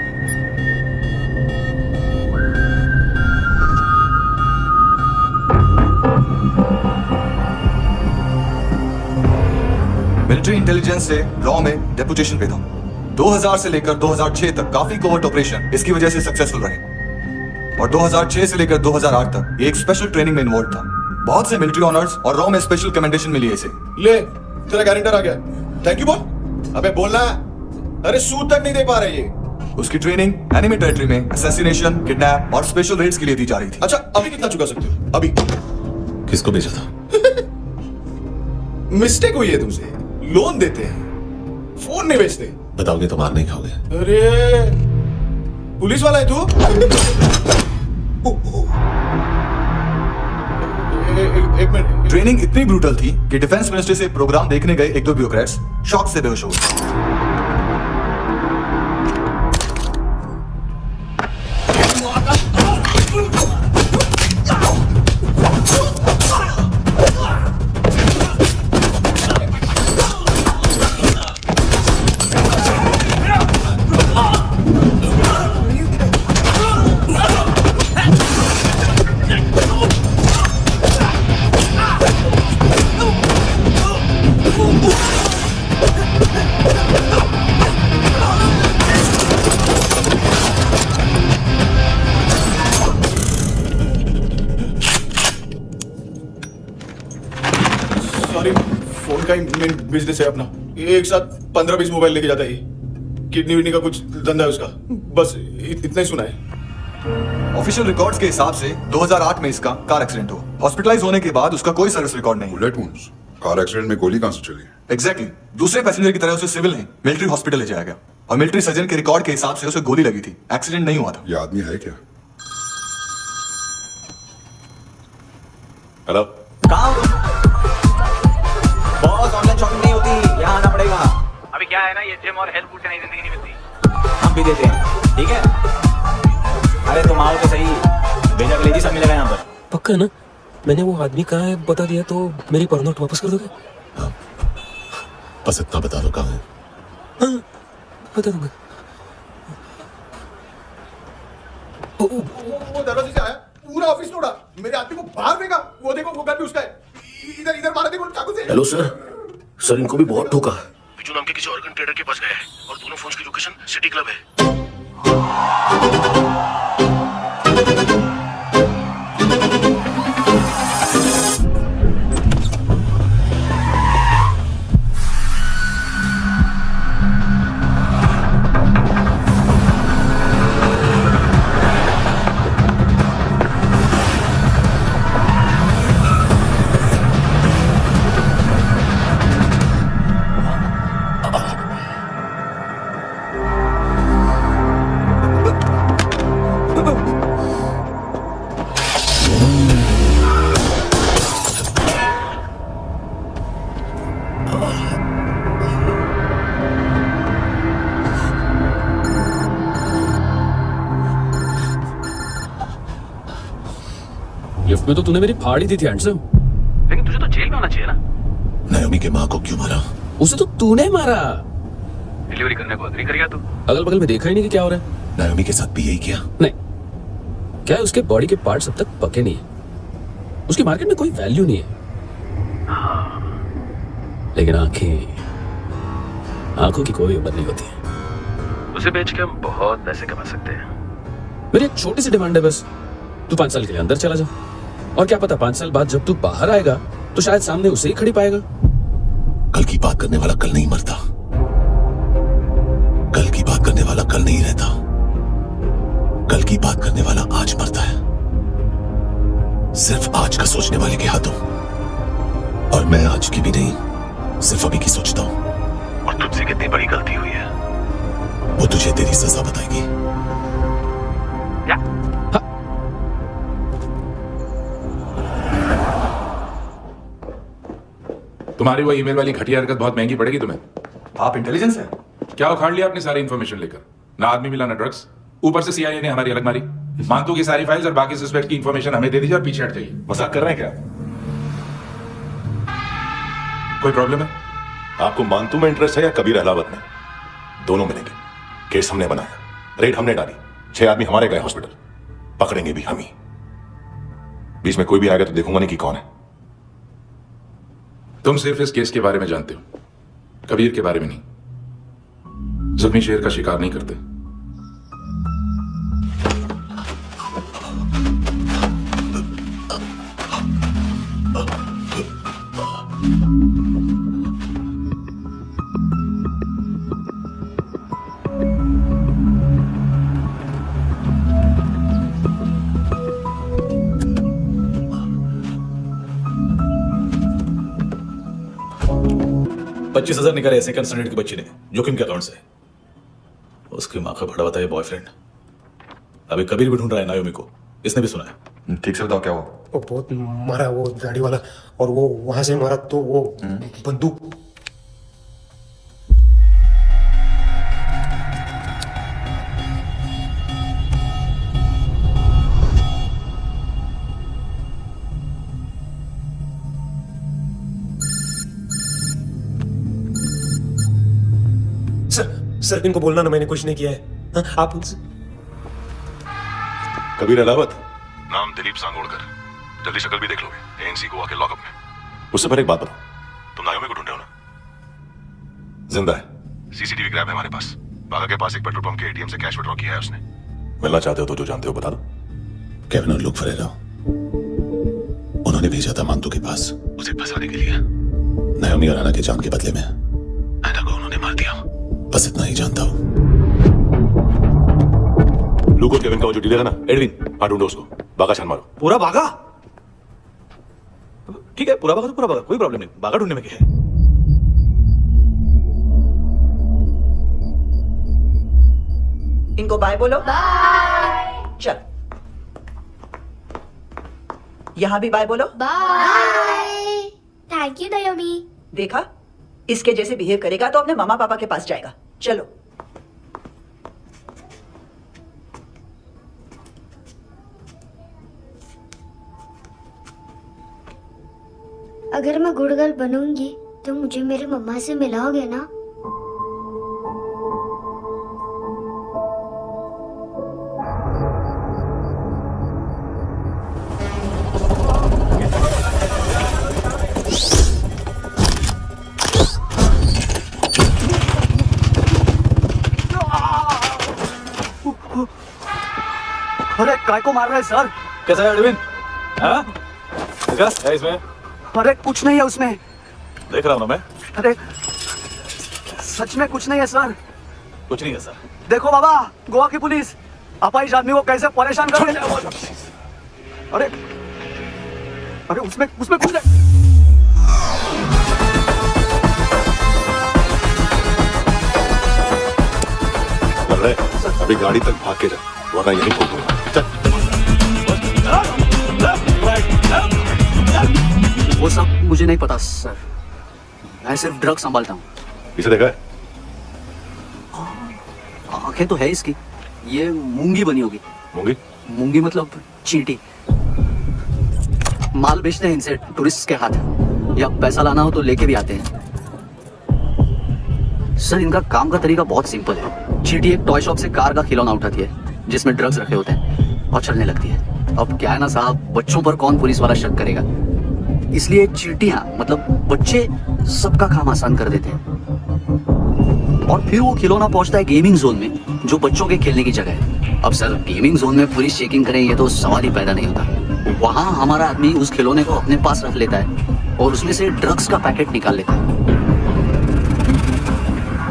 मिलिट्री इंटेलिजेंस से रॉ में डेपुटेशन पे था। 2000 से लेकर 2006 तक काफी कोवर्ट ऑपरेशन इसकी वजह से सक्सेसफुल रहे और 2006 से लेकर 2008 तक ये एक स्पेशल ट्रेनिंग में इन्वॉल्व था। बहुत से मिलिट्री ऑनर्स और रॉ में स्पेशल कमेंडेशन मिली है इसे। ले, तेरा गारंटर आ गया। थैंक यू बोल। अबे बोलना है। अरे सूद तक नहीं दे पा रहे ये। उसकी ट्रेनिंग एनिमी टेरिटरी में असैसिनेशन, किडनैप और स्पेशल रेड्स के लिए दी जा रही थी। अच्छा, अभी कितना चुका सकते हो? अभी किसको भेजा था? मिस्टेक हुई है तुमसे। लोन देते हैं, फोन नहीं बेचते। बताओगे तो मार नहीं खाओगे। अरे पुलिस वाला है तू? एक मिनट। ट्रेनिंग इतनी ब्रूटल थी कि डिफेंस मिनिस्ट्री से प्रोग्राम देखने गए 1-2 ब्यूरोक्रेट्स शॉक से बेहोश हो गए। फोन का ही मेन बिजनेस है अपना। एक साथ 15-20 मोबाइल लेके जाता है। किडनी विडनी का कुछ धंधा है उसका। बस इतना ही सुना है। ऑफिशियल रिकॉर्ड्स के हिसाब से 2008 में इसका कार एक्सीडेंट हुआ। हॉस्पिटलाइज होने के बाद उसका कोई सर्विस रिकॉर्ड नहीं। Bullet wounds. कार एक्सीडेंट में गोली कहां से चली? एग्जैक्टली। दूसरे पैसेंजर की तरह उसे सिविल नहीं, मिलिट्री हॉस्पिटल ले जाया गया और मिलिट्री सर्जन के रिकॉर्ड के हिसाब से उसे गोली लगी थी। एक्सीडेंट नहीं हुआ था। ये आदमी है क्या? हेलो। बॉस, ऑनलाइन शॉपिंग नहीं होती, यहाँ आना पड़ेगा। अभी क्या है ना, ये जिम और हेल्थ फूड से नई जिंदगी नहीं मिलती। हम भी देते हैं, ठीक है? अरे तुम आओ तो सही, भेजा कलेजी सब मिलेगा यहाँ पर। पक्का ना? मैंने वो आदमी कहाँ है बता दिया तो मेरी पर नोट वापस कर दोगे? हाँ, बस इतना बता दो कहाँ है। हाँ, बता दूंगा। वो दरवाजे से आया, पूरा ऑफिस तोड़ा, मेरे आदमी को बाहर फेंका। वो देखो, वो गन भी उसका है। इधर मारा देखो चाकू से। हेलो सर, इनको भी बहुत ठोका। बिजू नाम के किसी ऑर्गन ट्रेडर के पास गए हैं और दोनों फोन्स की लोकेशन सिटी क्लब है। लिफ्ट में तो तूने मेरी फाड़ ही दी थी हैंडसम। लेकिन तुझे तो जेल में होना चाहिए ना। नायोमी के माँ को क्यों मारा? उसे तो तूने मारा। डिलीवरी करने को अग्री कर गया तू। अगल बगल में देखा ही नहीं कि क्या हो रहा है। नायोमी के साथ भी यही किया? नहीं, क्या है उसके बॉडी के पार्ट्स अब तक पके नहीं है, उसकी मार्केट में कोई वैल्यू नहीं है। लेकिन आंखों की कोई उम्र नहीं होती है। उसे बेच के हम बहुत पैसे कमा सकते हैं। मेरी एक छोटी सी डिमांड है बस, तू 5 साल के लिए अंदर चला जा, और क्या पता 5 साल बाद जब तू बाहर आएगा तो शायद सामने उसे ही खड़ी पाएगा। कल की बात करने वाला कल नहीं मरता, कल की बात करने वाला कल नहीं रहता, कल की बात करने वाला आज मरता है। सिर्फ आज का सोचने वाले के हाथों, और मैं आज की भी नहीं, सिर्फ अभी की सोचता हूं। और तुझसे कितनी बड़ी गलती हुई है वो तुझे तेरी सजा बताएगी। तुम्हारी वो ईमेल वाली घटिया हरकत बहुत महंगी पड़ेगी तुम्हें। आप इंटेलिजेंस है क्या उखाड़ लिया आपने सारी इंफॉर्मेशन लेकर? ना आदमी मिला ना ड्रग्स, ऊपर से सीआईए ने हमारी अलग मारी। मानतू की सारी फाइल्स और बाकी सस्पेक्ट की इंफॉर्मेशन हमें दे दीजिए और पीछे हट जाइए। मजाक कर रहे हैं क्या? कोई प्रॉब्लम है? आपको मानतू में इंटरेस्ट है या कबीर अहलावत में? दोनों मिलेंगे। केस हमने बनाया, रेड हमने डाली, 6 आदमी हमारे गए हॉस्पिटल, पकड़ेंगे भी हम ही। बीच में कोई भी आएगा तो देखूंगा नहीं कि कौन है। तुम सिर्फ इस केस के बारे में जानते हो, कबीर के बारे में नहीं। जख्मी शेर का शिकार नहीं करते। $25,000 निकाले सेकंड स्टैंडर्ड की बच्ची ने जोखिम के अकाउंट से। उसकी माँ का बड़ा बताया बॉयफ्रेंड। अभी कबीर भी ढूंढ रहा है नायोमी को, इसने भी सुना है। ठीक से बताओ क्या हुआ? वो बहुत मारा वो गाड़ी वाला, और वो वहां से मारा तो वो बंदूक। सर इनको बोलना ना मैंने कुछ नहीं किया है। हाँ, आप कबीर अहलावत, नाम दिलीप सांगोड़कर। जल्दी शक्ल भी देख लोगे एएनसी गोवा के लॉकअप में। उससे पहले एक बात बताओ, तुम नायोमी को ढूंढ रहे हो ना? जिंदा है, सीसीटीवी ग्रैब है हमारे पास। बागा के पास एक पेट्रोल पंप के एटीएम से कैश विड्रॉ किया है उसने। मिलना चाहते हो तो जो जानते हो बता दो। केविन और लुक फरेरा, उन्होंने भेजा था मानतू के पास उसे फंसाने के लिए। नायोमी और आना के जान के बदले में आना को उन्होंने मार दिया। बस इतना ही जानता हूं। लुक और केविन का वो जो डीलर है ना, एडविन, हाँ ढूंढो उसको। बागा छान मारो। पूरा बागा? ठीक है, पूरा बागा तो पूरा बागा, कोई प्रॉब्लम नहीं। बागा ढूंढने में क्या है? इनको बाय बोलो। बाय। चल, यहां भी बाय बोलो। बाय। Thank you नायोमी। देखा, इसके जैसे बिहेव करेगा तो अपने मामा पापा के पास जाएगा। चलो। अगर मैं गुड गर्ल बनूंगी तो मुझे मेरी मम्मा से मिलाओगे ना? अरे काय को मार रहा है सर? कैसा है अरविंद? हाँ? क्या है इसमें? अरे कुछ नहीं है उसमें। देख रहा हूँ ना मैं। अरे सच में कुछ नहीं है सर। कुछ नहीं है सर। देखो बाबा, गोवा की पुलिस अपाहिज आदमी को कैसे परेशान कर रही है। अरे अरे उसमें कुछ नहीं। लग रहा है अभी गाड़ी तक भाग के जा, वरना यहीं ठोक दूंगा। वो सब मुझे नहीं पता सर, मैं सिर्फ ड्रग संभालता हूँ। इसे देखा है? आंखें तो है इसकी, ये मूंगी बनी होगी। मूंगी? मूंगी मतलब चींटी। माल बेचते हैं इनसे टूरिस्ट के हाथ, या पैसा लाना हो तो लेके भी आते हैं। सर इनका काम का तरीका बहुत सिंपल है। चींटी एक टॉय शॉप से कार का खिलौना उठाती है जिसमें ड्रग्स रखे होते हैं और चलने लगती है। अब क्या है ना साहब, बच्चों पर कौन पुलिस वाला शक करेगा, इसलिए चींटियां मतलब बच्चे सबका काम आसान कर देते हैं। और फिर वो खिलौना पहुंचता है गेमिंग जोन में, जो बच्चों के खेलने की जगह है। अब सर गेमिंग जोन में पुलिस चेकिंग करे ये तो सवाल ही पैदा नहीं होता। वहां हमारा आदमी उस खिलौने को अपने पास रख लेता है और उसमें से ड्रग्स का पैकेट निकाल लेता है,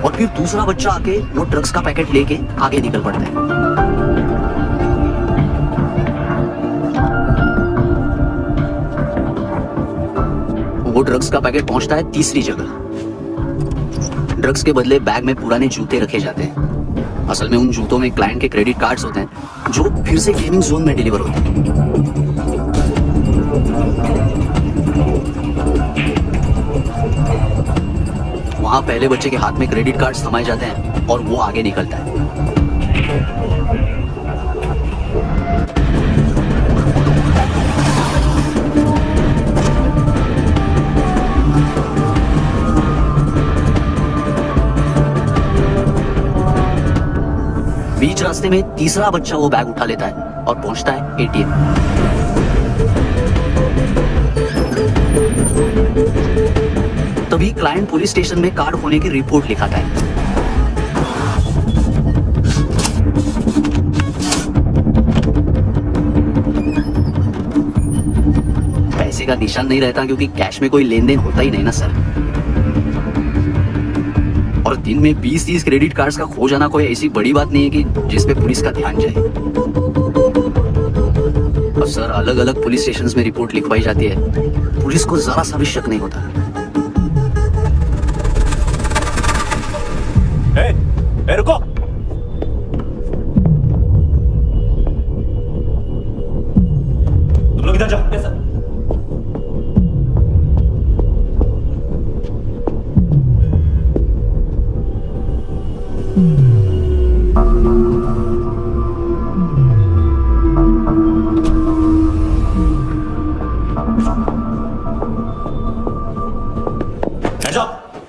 और फिर दूसरा बच्चा आके वो ड्रग्स का पैकेट लेके आगे निकल पड़ता है। वो ड्रग्स का पैकेट पहुंचता है तीसरी जगह। ड्रग्स के बदले बैग में पुराने जूते रखे जाते हैं। असल में उन जूतों में क्लाइंट के क्रेडिट कार्ड्स होते हैं जो फिर से गेमिंग जोन में डिलीवर होते हैं। वहां पहले बच्चे के हाथ में क्रेडिट कार्ड्स थमाए जाते हैं और वो आगे निकलता है। बीच रास्ते में तीसरा बच्चा वो बैग उठा लेता है और पहुंचता है एटीएम। तभी क्लाइंट पुलिस स्टेशन में कार्ड खोने की रिपोर्ट लिखाता है। पैसे का निशान नहीं रहता क्योंकि कैश में कोई लेन देन होता ही नहीं ना सर। और दिन में 20-30 क्रेडिट कार्ड्स का खो जाना कोई ऐसी बड़ी बात नहीं है कि जिस पे पुलिस का ध्यान जाए। अब सर अलग अलग पुलिस स्टेशंस में रिपोर्ट लिखवाई जाती है, पुलिस को जरा सा भी शक नहीं होता। रुको, तुम लोग इधर जाओ। सर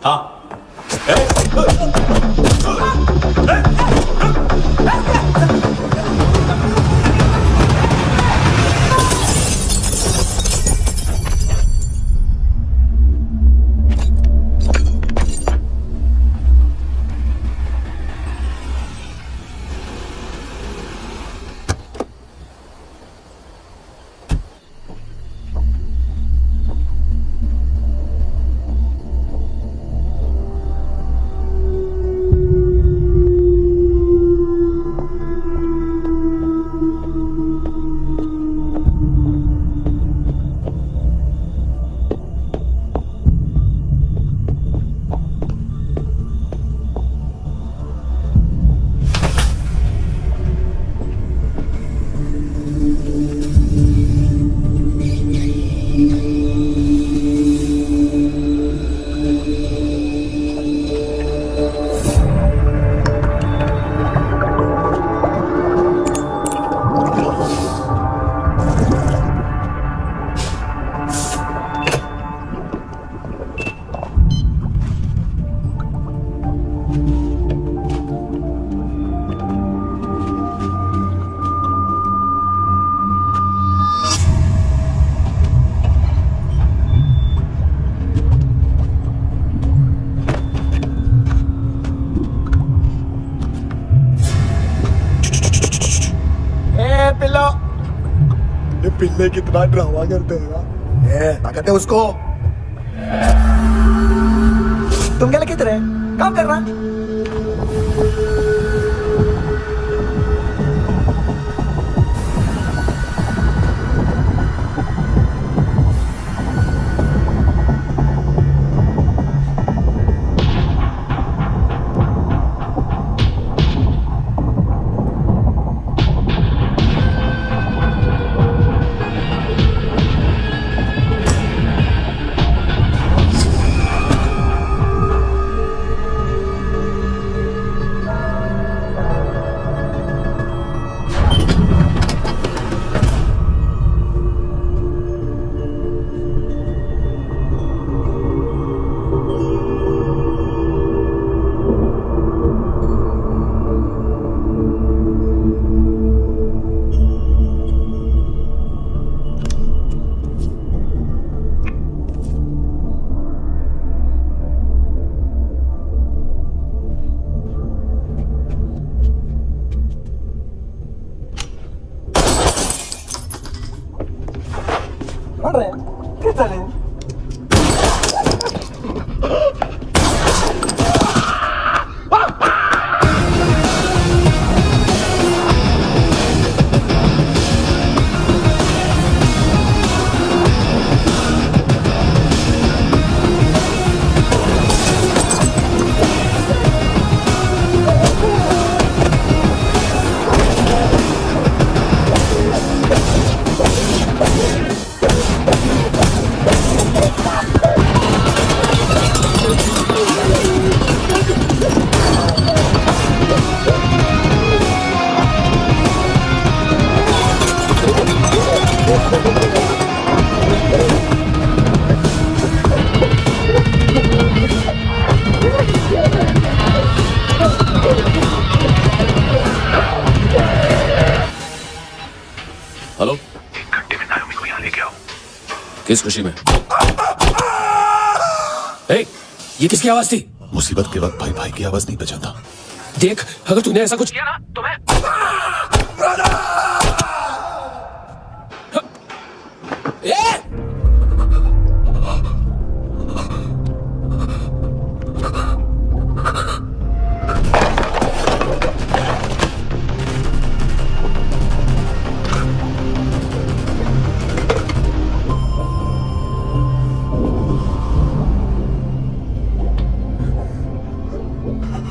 हाँ पिल्ले कितना ड्रामा करते हैं ना, ताकत है उसको। तुम क्या लगे तेरे काम कर रहा? हेलो, एक घंटे में नायोमी को यहाँ लेके आओ। किस खुशी में? ए, ये किसकी आवाज थी? मुसीबत के वक्त भाई भाई की आवाज नहीं पहचानता। देख, अगर तूने ऐसा कुछ किया ना तो मैं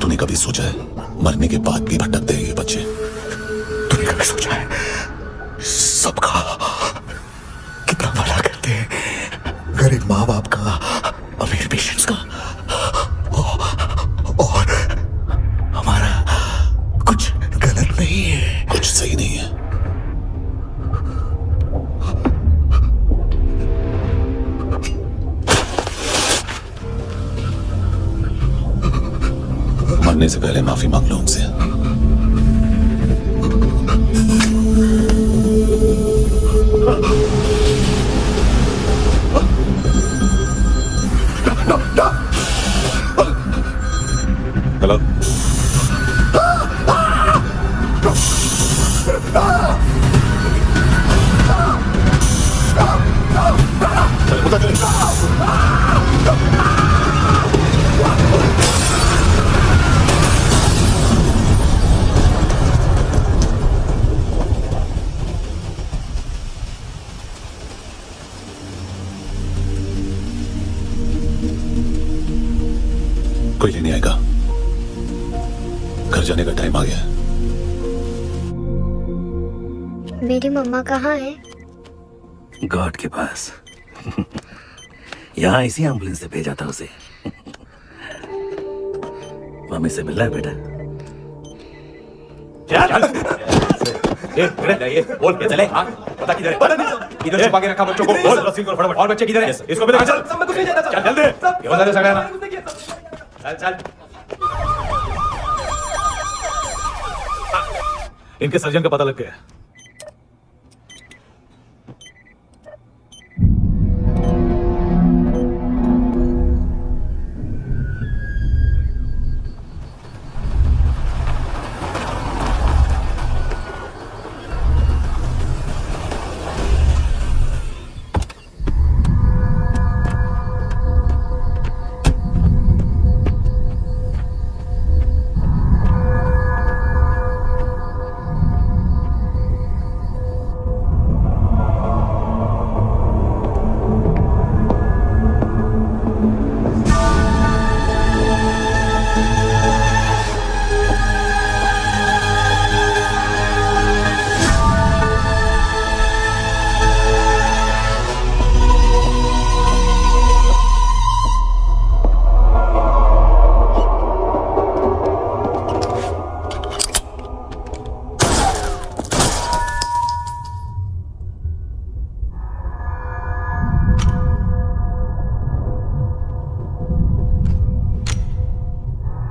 तूने कभी सोचा है मरने के बाद भी भटकते हैं ये बच्चे? तूने कभी सोचा है सबका कितना भला करते हैं, गरीब माँ बाप का, अमीर पेशेंट्स का, और हमारा कुछ गलत नहीं है, कुछ सही नहीं है। मरने से पहले माफी मांग लो उनसे। हेलो, कोई लेने आएगा? घर जाने का टाइम आ गया है। मेरी मम्मा कहाँ है? गॉड के पास। यहाँ इसी एम्बुलेंस से भेजा था उसे। मम्मी से मिलना है बेटा। ये बोल के चले। हाँ, पता किधर है? पता नहीं। इधर छुपा के रखा बच्चों को। बोल रसीद को फटाफट। और बच्चे किधर है? इसको भी लेकर चल। सब मैं कुछ नहीं जानता। चल जल्दी। ये बंदा झगड़ा ना। चल चल। इनके सर्जन का पता लग गया।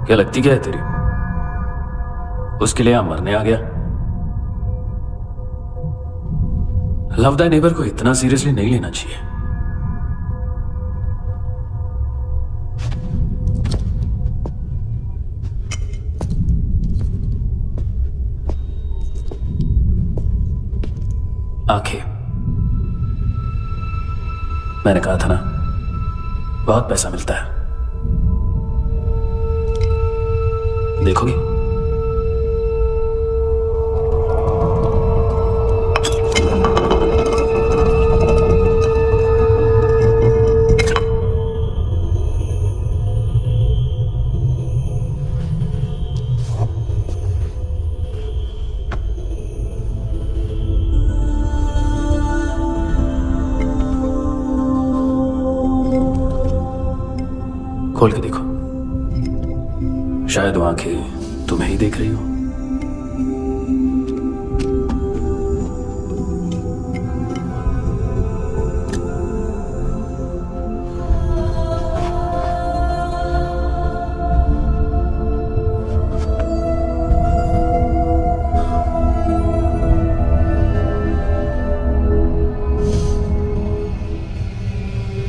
क्या लगती क्या है तेरी? उसके लिए यहां मरने आ गया? लव द नेबर को इतना सीरियसली नहीं लेना चाहिए। आंखें मैंने कहा था ना, बहुत पैसा मिलता है। देखोगी? खोल के देखो, शायद वो आंखें तुम्हें ही देख रही हो।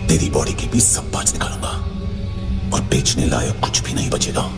तेरी बॉडी के भी सब पार्ट्स निकालूंगा और बेचने लायक कुछ भी नहीं बचेगा।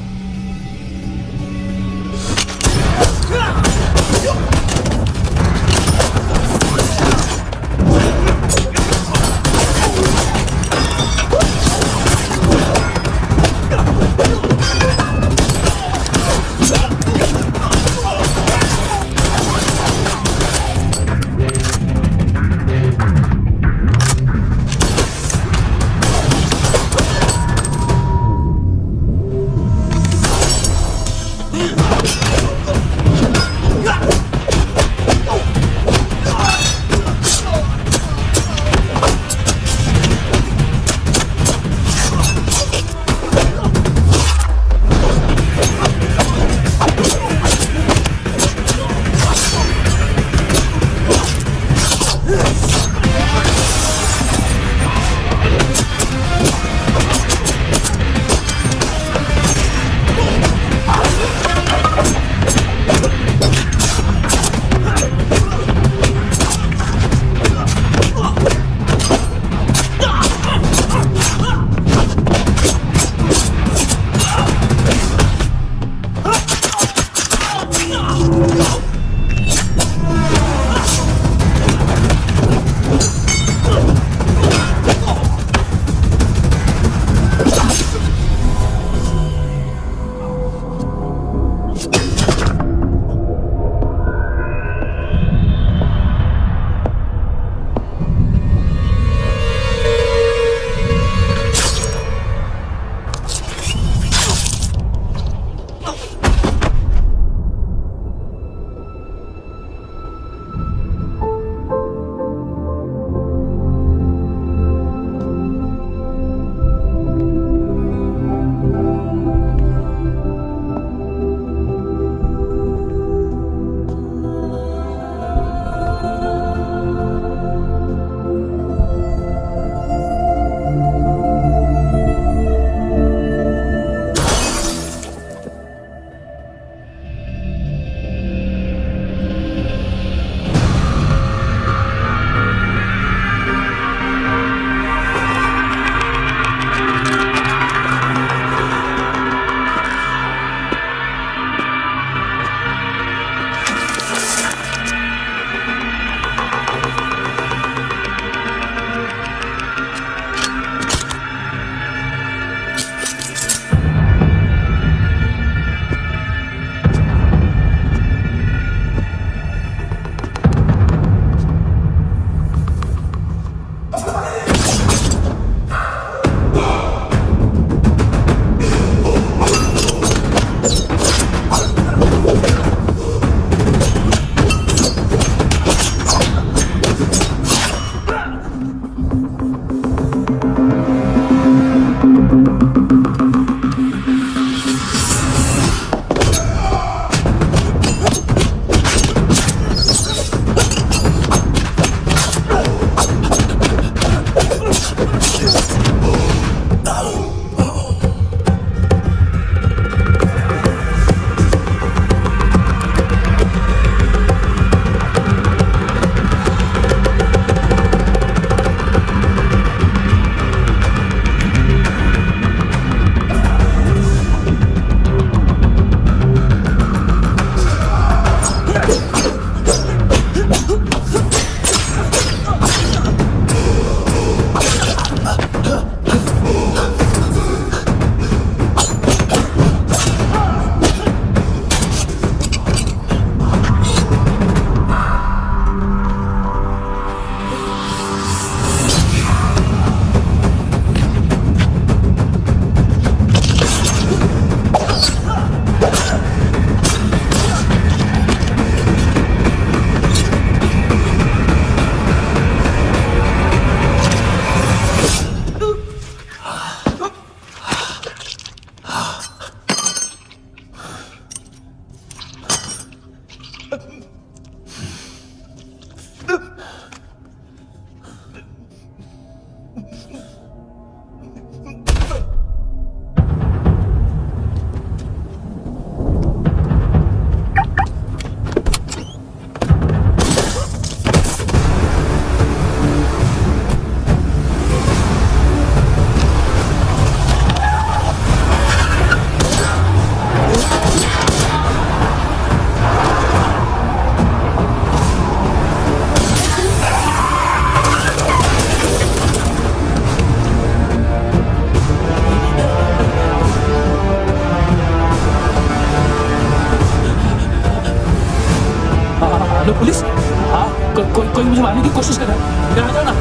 की कोशिश कर रहा है। इधर आ जाओ ना।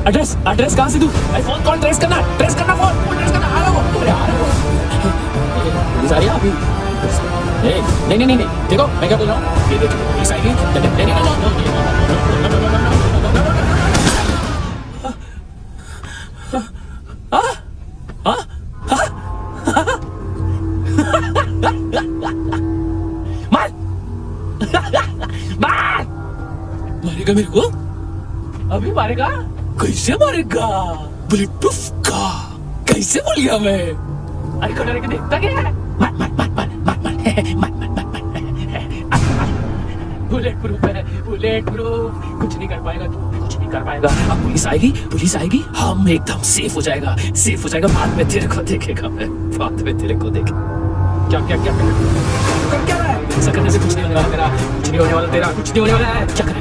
एड्रेस एड्रेस कहाँ से दूं? फोन कॉल ट्रेस करना फोन ट्रेस करना। आ रहा हूँ। पुलिस आ रही है अभी। नहीं देखो मैं क्या बोल रहा हूँ। ये देखो पुलिस आएगी। मारेगा मेरे को? अभी मारेगा? कैसे मारेगा? बुलेट प्रूफ का कैसे बोल गया मैं? अरे को डर के देखता क्या है? बुलेट प्रूफ है, बुलेट प्रूफ। कुछ नहीं कर पाएगा तू, कुछ नहीं कर पाएगा। अब पुलिस आएगी, हम एकदम सेफ हो जाएगा। बाद में तेरे को देखेगा मैं, बाद में तेरे को देखे। क्या रहा है? ऐसा करने से कुछ नहीं होने वाला तेरा, कुछ नहीं होने वाला तेरा, कुछ नहीं होने वाला है। क्या कर?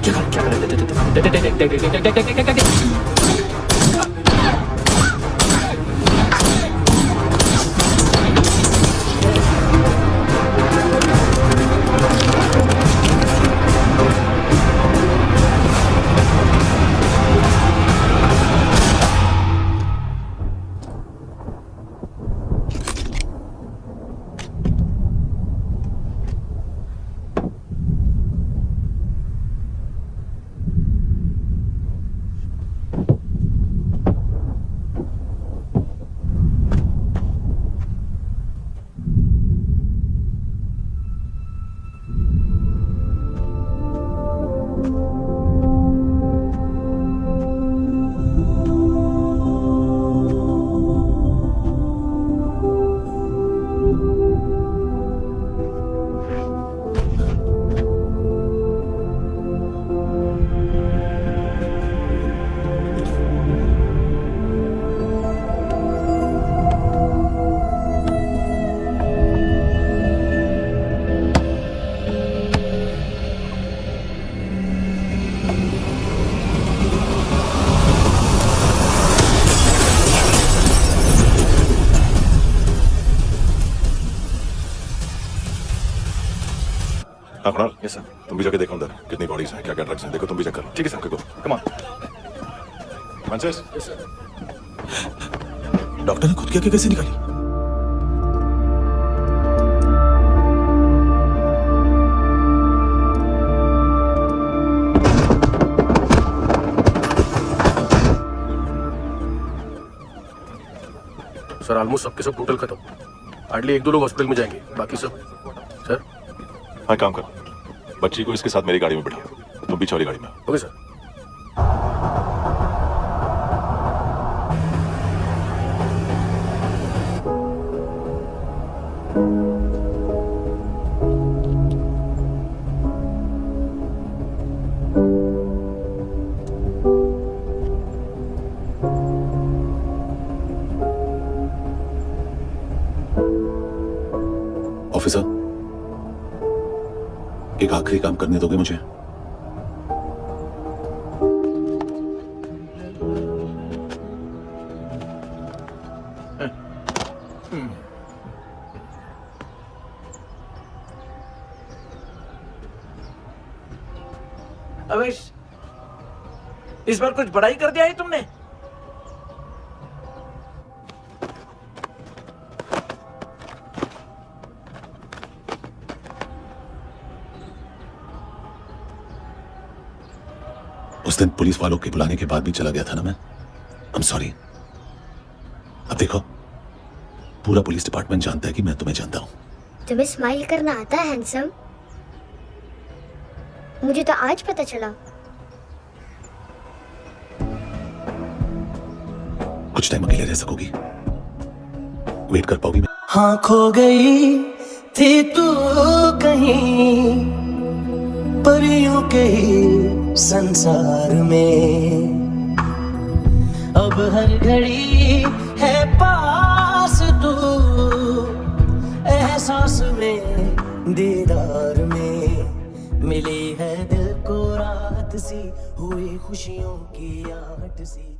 हाँ कुणाल, यस सर। तुम भी जाके देखो अंदर कितनी बॉडीज हैं, क्या क्या ड्रग्स हैं। देखो तुम भी चेक करो। ठीक है सर। देखो कम ऑन। फ्रांसिस। डॉक्टर ने खुद की आंखें कैसे निकाली? सर ऑलमोस्ट सबके सब टोटल खत्म। हार्डली 1-2 लोग हॉस्पिटल में जाएंगे, बाकी सब सर। हाँ काम कर, बच्ची को इसके साथ मेरी गाड़ी में बिठा, तुम पीछे वाली गाड़ी में। Okay sir. ऑफिसर, एक आखिरी काम करने दोगे मुझे? अवेश, इस बार कुछ बड़ा ही कर दिया है तुमने। उस दिन पुलिस वालों के बुलाने के बाद भी चला गया था ना मैं। I'm sorry। अब देखो, पूरा पुलिस डिपार्टमेंट जानता है कि मैं तुम्हें जानता हूं। तुम्हें स्माइल करना आता है हैंडसम? मुझे तो आज पता चला। कुछ टाइम अकेले रह सकोगी? वेट कर पाओगी? हाँ, खो गई थी तू कहीं परियों के ही संसार में, अब हर घड़ी है पास तू, एहसास में दीदार में, मिली है दिल को रात सी, हुई खुशियों की आहट सी।